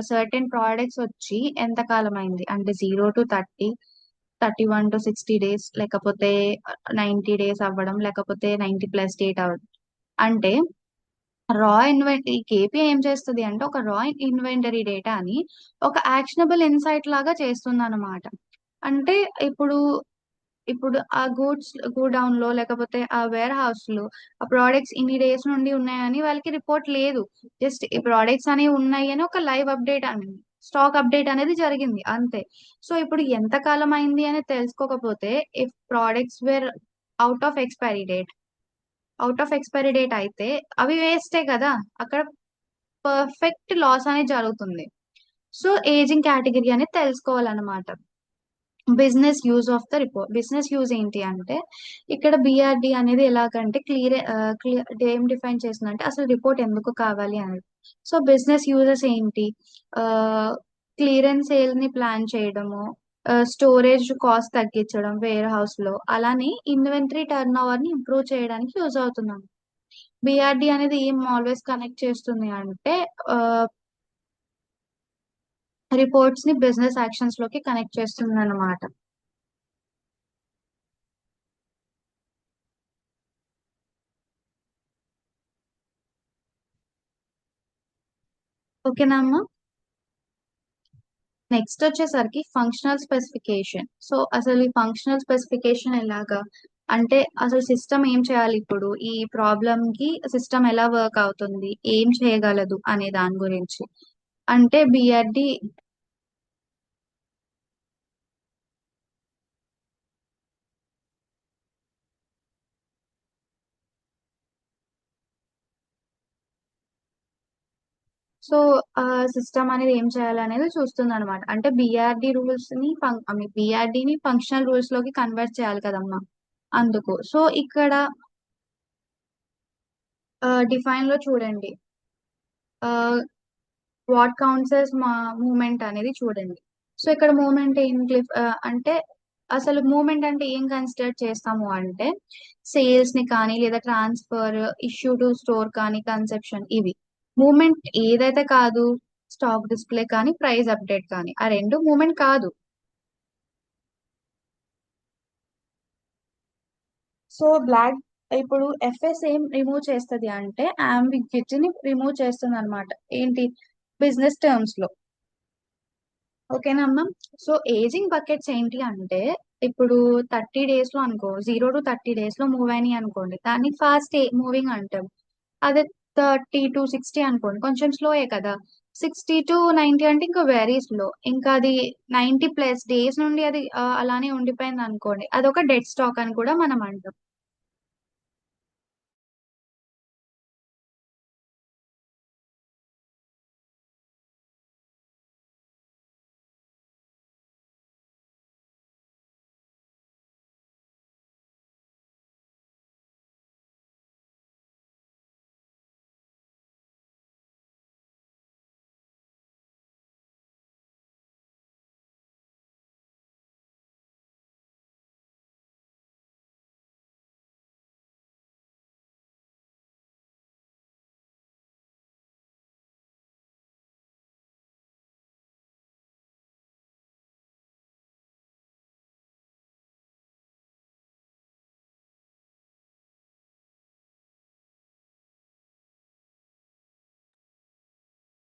certain products వచ్చి ఎంత కాలం అయింది అంటే 0 to 30, 31 to 60 డేస్, లేకపోతే 90 డేస్ అవ్వడం, లేకపోతే 90+డేట్ అవ్వడం. అంటే ఈ కేపీఐ ఏం చేస్తుంది అంటే ఒక రా ఇన్వెంటరీ డేటా అని ఒక యాక్షనబుల్ ఇన్సైట్ లాగా చేస్తుంది అనమాట. అంటే ఇప్పుడు ఇప్పుడు ఆ గూడౌన్ లో లేకపోతే ఆ వేర్ హౌస్ లో ఆ ప్రోడక్ట్స్ ఇన్ని డేస్ నుండి ఉన్నాయని వాళ్ళకి రిపోర్ట్ లేదు. జస్ట్ ఈ ప్రోడక్ట్స్ అనేవి ఉన్నాయి అని ఒక లైవ్ అప్డేట్ అని, స్టాక్ అప్డేట్ అనేది జరిగింది అంతే. సో ఇప్పుడు ఎంత కాలం అయింది అని తెలుసుకోకపోతే if products were out of expiry date, out of expiry date అయితే అవి వేస్టే కదా, అక్కడ పర్ఫెక్ట్ లాస్ అనేది జరుగుతుంది. సో ఏజింగ్ కేటగిరీ అనేది తెలుసుకోవాలన్నమాట. Business use of the report. Business use ఏంటి అంటే ఇక్కడ బిఆర్డి అనేది ఎలాగంటే క్లియర్ ఏం డిఫైన్ చేస్తుందంటే అసలు రిపోర్ట్ ఎందుకు కావాలి అనేది. సో బిజినెస్ యూజెస్ ఏంటి, క్లియరెన్స్ సేల్ ని ప్లాన్ చేయడము, స్టోరేజ్ కాస్ట్ తగ్గించడం వేర్ హౌస్ లో, అలానే ఇన్వెంటరీ టర్న్ ఓవర్ ని ఇంప్రూవ్ చేయడానికి యూజ్ అవుతున్నాం. బిఆర్డి అనేది ఏం ఆల్వేస్ కనెక్ట్ చేస్తుంది అంటే రిపోర్ట్స్ ని బిజినెస్ యాక్షన్స్ లోకి కనెక్ట్ చేస్తుంది అనమాట. ఓకేనా అమ్మా? నెక్స్ట్ వచ్చేసరికి ఫంక్షనల్ స్పెసిఫికేషన్. సో అసలు ఈ ఫంక్షనల్ స్పెసిఫికేషన్ ఎలాగా అంటే అసలు సిస్టమ్ ఏం చేయాలి, ఇప్పుడు ఈ ప్రాబ్లమ్ కి సిస్టమ్ ఎలా వర్క్ అవుతుంది, ఏం చేయగలదు అనే దాని గురించి. అంటే బిఆర్డి, సో సిస్టమ్ అనేది ఏం చేయాలి అనేది చూస్తుంది అనమాట. అంటే బిఆర్డి రూల్స్ ని బిఆర్డిని ఫంక్షనల్ రూల్స్ లోకి కన్వర్ట్ చేయాలి కదమ్మా. అందుకు సో ఇక్కడ డిఫైన్ లో చూడండి, వాట్ కౌంట్స్ as మా మూమెంట్ అనేది చూడండి. సో ఇక్కడ మూమెంట్ ఏంటి, అంటే అసలు మూమెంట్ అంటే ఏం కన్సిడర్ చేస్తాము అంటే సేల్స్ ని కానీ లేదా ట్రాన్స్ఫర్, ఇష్యూ టు స్టోర్ కానీ, కన్సెప్షన్, ఇవి మూమెంట్ ఏదైతే కాదు. స్టాక్ డిస్ప్లే కానీ ప్రైస్ అప్డేట్ కానీ ఆ రెండు మూమెంట్ కాదు. సో బ్లాక్, ఇప్పుడు ఎఫ్ఎస్ ఏం రిమూవ్ చేస్తుంది అంటే అంబిగ్యూటీని రిమూవ్ చేస్తుంది అనమాట. ఏంటి, బిజినెస్ టర్మ్స్ లో. ఓకేనా అమ్మా? సో ఏజింగ్ బకెట్స్ ఏంటి అంటే ఇప్పుడు 30 డేస్ లో అనుకో, 0 to 30 డేస్ లో మూవ్ అయినాయి అనుకోండి, దాన్ని ఫాస్ట్ మూవింగ్ అంటాం. అదే 30 to 60 అనుకోండి, కొంచెం స్లోయే కదా. 60 to 90 అంటే ఇంకా వెరీ స్లో. ఇంకా అది 90+ డేస్ నుండి అది అలానే ఉండిపోయింది అనుకోండి, అదొక డెడ్ స్టాక్ అని కూడా మనం అంటాం.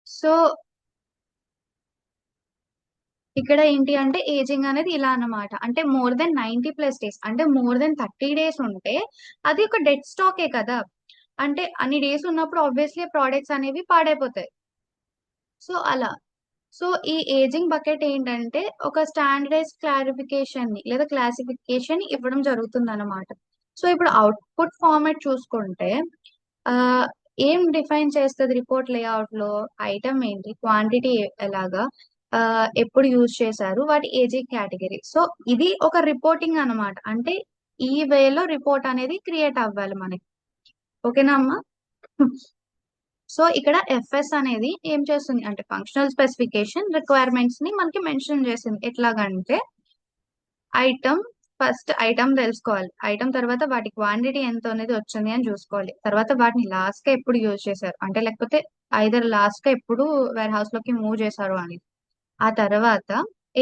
సో ఇక్కడ ఏంటి అంటే ఏజింగ్ అనేది ఇలా అన్నమాట. అంటే మోర్ దెన్ 90+ డేస్, అంటే మోర్ దెన్ 30 డేస్ ఉంటే అది ఒక డెడ్ స్టాకే కదా. అంటే అన్ని డేస్ ఉన్నప్పుడు ఆబ్వియస్లీ ప్రోడక్ట్స్ అనేవి పాడైపోతాయి. సో అలా. సో ఈ ఏజింగ్ బకెట్ ఏంటంటే ఒక స్టాండర్డైజ్ క్లారిఫికేషన్ ని లేదా క్లాసిఫికేషన్ ఇవ్వడం జరుగుతుంది అనమాట. సో ఇప్పుడు అవుట్పుట్ ఫార్మాట్ చూసుకుంటే ఆ ఏం డిఫైన్ చేస్తుంది రిపోర్ట్ లేఅవుట్ లో, ఐటమ్ ఏంటి, క్వాంటిటీ ఎలాగా, ఆ ఎప్పుడు యూజ్ చేశారు, వాటి ఏజింగ్ కేటగిరీ. సో ఇది ఒక రిపోర్టింగ్ అన్నమాట. అంటే ఈ వేలో రిపోర్ట్ అనేది క్రియేట్ అవ్వాలి మనకి. ఓకేనా అమ్మా? సో ఇక్కడ ఎఫ్ఎస్ అనేది ఏం చేస్తుంది అంటే ఫంక్షనల్ స్పెసిఫికేషన్ రిక్వైర్మెంట్స్ ని మనకి మెన్షన్ చేసింది. ఎట్లాగంటే ఐటమ్, ఫస్ట్ ఐటమ్ తెలుసుకోవాలి, ఐటమ్ తర్వాత వాటి క్వాంటిటీ ఎంత అనేది వచ్చింది అని చూసుకోవాలి, తర్వాత వాటిని లాస్ట్ గా ఎప్పుడు యూజ్ చేశారు అంటే, లేకపోతే ఐదర్ లాస్ట్ గా ఎప్పుడు వేర్ హౌస్ లోకి మూవ్ చేశారు అని. ఆ తర్వాత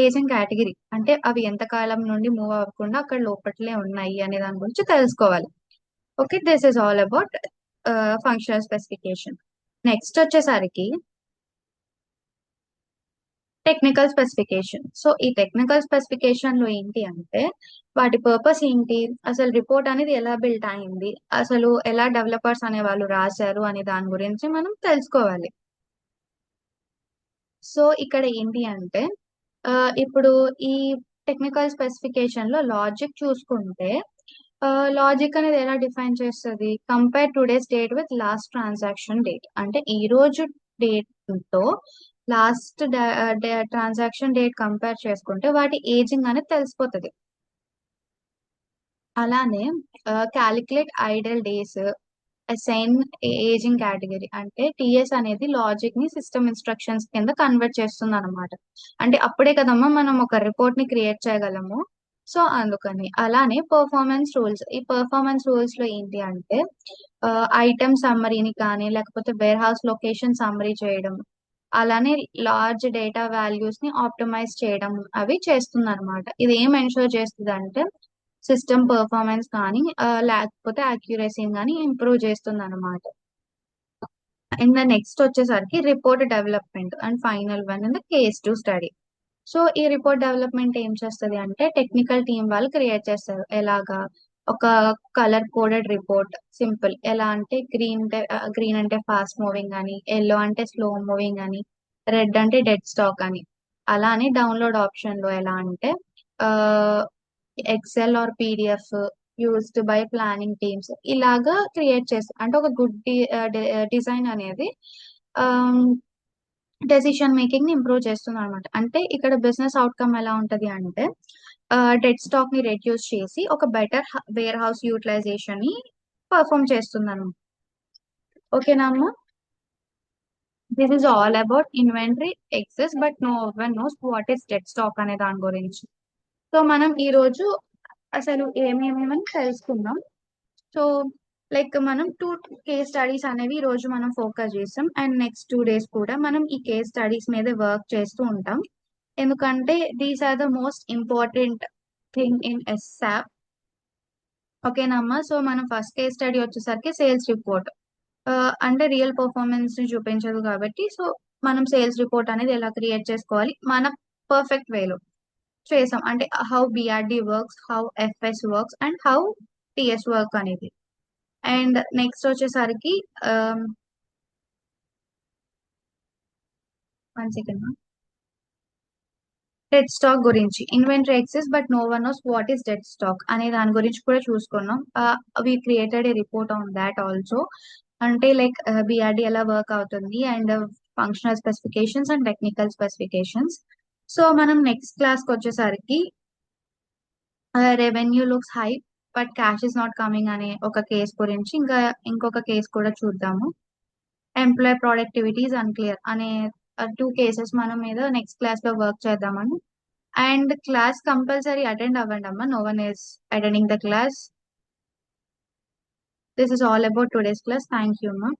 ఏజింగ్ కేటగిరీ అంటే అవి ఎంత కాలం నుండి మూవ్ అవ్వకుండా అక్కడ లోపట్లే ఉన్నాయి అనే దాని గురించి తెలుసుకోవాలి. Okay, this is all about functional specification. Next వచ్చేసరికి టెక్నికల్ స్పెసిఫికేషన్. సో ఈ టెక్నికల్ స్పెసిఫికేషన్ లో ఏంటి అంటే వాటి పర్పస్ ఏంటి, అసలు రిపోర్ట్ అనేది ఎలా బిల్ట్ అయింది, అసలు ఎలా డెవలపర్స్ అనే వాళ్ళు రాశారు అనే దాని గురించి మనం తెలుసుకోవాలి. సో ఇక్కడ ఏంటి అంటే ఆ, ఇప్పుడు ఈ టెక్నికల్ స్పెసిఫికేషన్ లో లాజిక్ చూసుకుంటే లాజిక్ అనేది ఎలా డిఫైన్ చేస్తుంది, compare today's date with last transaction date. అంటే ఈ రోజు డేట్ తో లాస్ట్ ట్రాన్సాక్షన్ డేట్ కంపేర్ చేసుకుంటే వాటి ఏజింగ్ అనేది తెలిసిపోతుంది. అలానే calculate Idol days, assign ageing category అంటే టిఎస్ అనేది లాజిక్ ని సిస్టమ్ ఇన్స్ట్రక్షన్స్ కింద కన్వర్ట్ చేస్తుంది అనమాట. అంటే అప్పుడే కదమ్మా మనం ఒక రిపోర్ట్ ని క్రియేట్ చేయగలము. సో అందుకని అలానే పర్ఫార్మెన్స్ రూల్స్, ఈ పర్ఫార్మెన్స్ రూల్స్ లో ఏంటి అంటే ఐటమ్ సమ్మరీని కానీ లేకపోతే వేర్ హౌస్ లొకేషన్ సమ్మరీ చేయడం, అలానే లార్జ్ డేటా వాల్యూస్ ని ఆప్టిమైజ్ చేయడం అవి చేస్తుంది అనమాట. ఇది ఏం ఎన్షూర్ చేస్తుంది అంటే సిస్టమ్ పర్ఫార్మెన్స్ కానీ లేకపోతే అక్యురసీని కానీ ఇంప్రూవ్ చేస్తుంది అనమాట. అండ్ నెక్స్ట్ వచ్చేసరికి report development and final one in the case to study. So ఈ రిపోర్ట్ డెవలప్మెంట్ ఏం చేస్తుంది అంటే టెక్నికల్ టీం వాళ్ళు క్రియేట్ చేస్తారు. ఎలాగా ఒక కలర్ కోడెడ్ రిపోర్ట్ సింపుల్ ఎలా అంటే గ్రీన్ అంటే ఫాస్ట్ మూవింగ్ అని, ఎల్లో అంటే స్లో మూవింగ్ అని, రెడ్ అంటే డెడ్ స్టాక్ అని. అలానే డౌన్లోడ్ ఆప్షన్ లో ఎలా అంటే Excel or PDF used by planning teams ఇలాగా క్రియేట్ చేస్తారు. అంటే ఒక గుడ్ డిజైన్ అనేది డెసిషన్ మేకింగ్ ని ఇంప్రూవ్ చేస్తుంది అనమాట. అంటే ఇక్కడ బిజినెస్ అవుట్కమ్ ఎలా ఉంటది అంటే డెడ్ స్టాక్ ని రెడ్యూస్ చేసి ఒక బెటర్ వేర్ హౌస్ యూటిలైజేషన్ ని పర్ఫామ్ చేస్తుంది అనమాట. ఓకేనా అమ్మా? This is all about inventory excess but no one knows what is dead stock అనే దాని గురించి. సో మనం ఈ రోజు అసలు ఏమేమేమని తెలుసుకుందాం. సో లైక్ మనం 2 కేస్ స్టడీస్ అనేవి ఈ రోజు మనం ఫోకస్ చేస్తాం అండ్ నెక్స్ట్ 2 days కూడా మనం ఈ కేస్ స్టడీస్ మీద వర్క్ చేస్తూ ఉంటాం. ఎందుకంటే these are the most important thing in SAP. ఓకేనమ్మా? సో మనం ఫస్ట్ కేస్ స్టడీ వచ్చేసరికి సేల్స్ రిపోర్ట్. అంటే రియల్ పర్ఫార్మెన్స్ ని చూపించదు కాబట్టి సో మనం సేల్స్ రిపోర్ట్ అనేది ఎలా క్రియేట్ చేసుకోవాలి మన పర్ఫెక్ట్ వేలో చేసాం. అంటే how BRD works, how FS works and how TS work అనేది. అండ్ నెక్స్ట్ వచ్చేసరికి వన్ సెకండ్, డెడ్ స్టాక్ గురించి inventory excess but no one knows what is dead stock అనే దాని గురించి కూడా చూసుకున్నాం. We created a report on that also. అంటే like BRD ఎలా వర్క్ అవుతుంది and functional specifications and technical specifications. So మనం నెక్స్ట్ క్లాస్కి వచ్చేసరికి revenue looks high but cash is not coming అనే ఒక కేస్ గురించి, ఇంకా ఇంకొక కేస్ కూడా చూద్దాము. ఎంప్లాయ్ ప్రొడక్టివిటీ ఇస్ అన్క్లియర్ అనే 2 కేసెస్ మనం మీద నెక్స్ట్ క్లాస్ లో వర్క్ చేద్దామని. అండ్ క్లాస్ కంపల్సరీ అటెండ్ అవ్వండి అమ్మా. No one is attending the class. This is all about today's class. Thank you అమ్మా.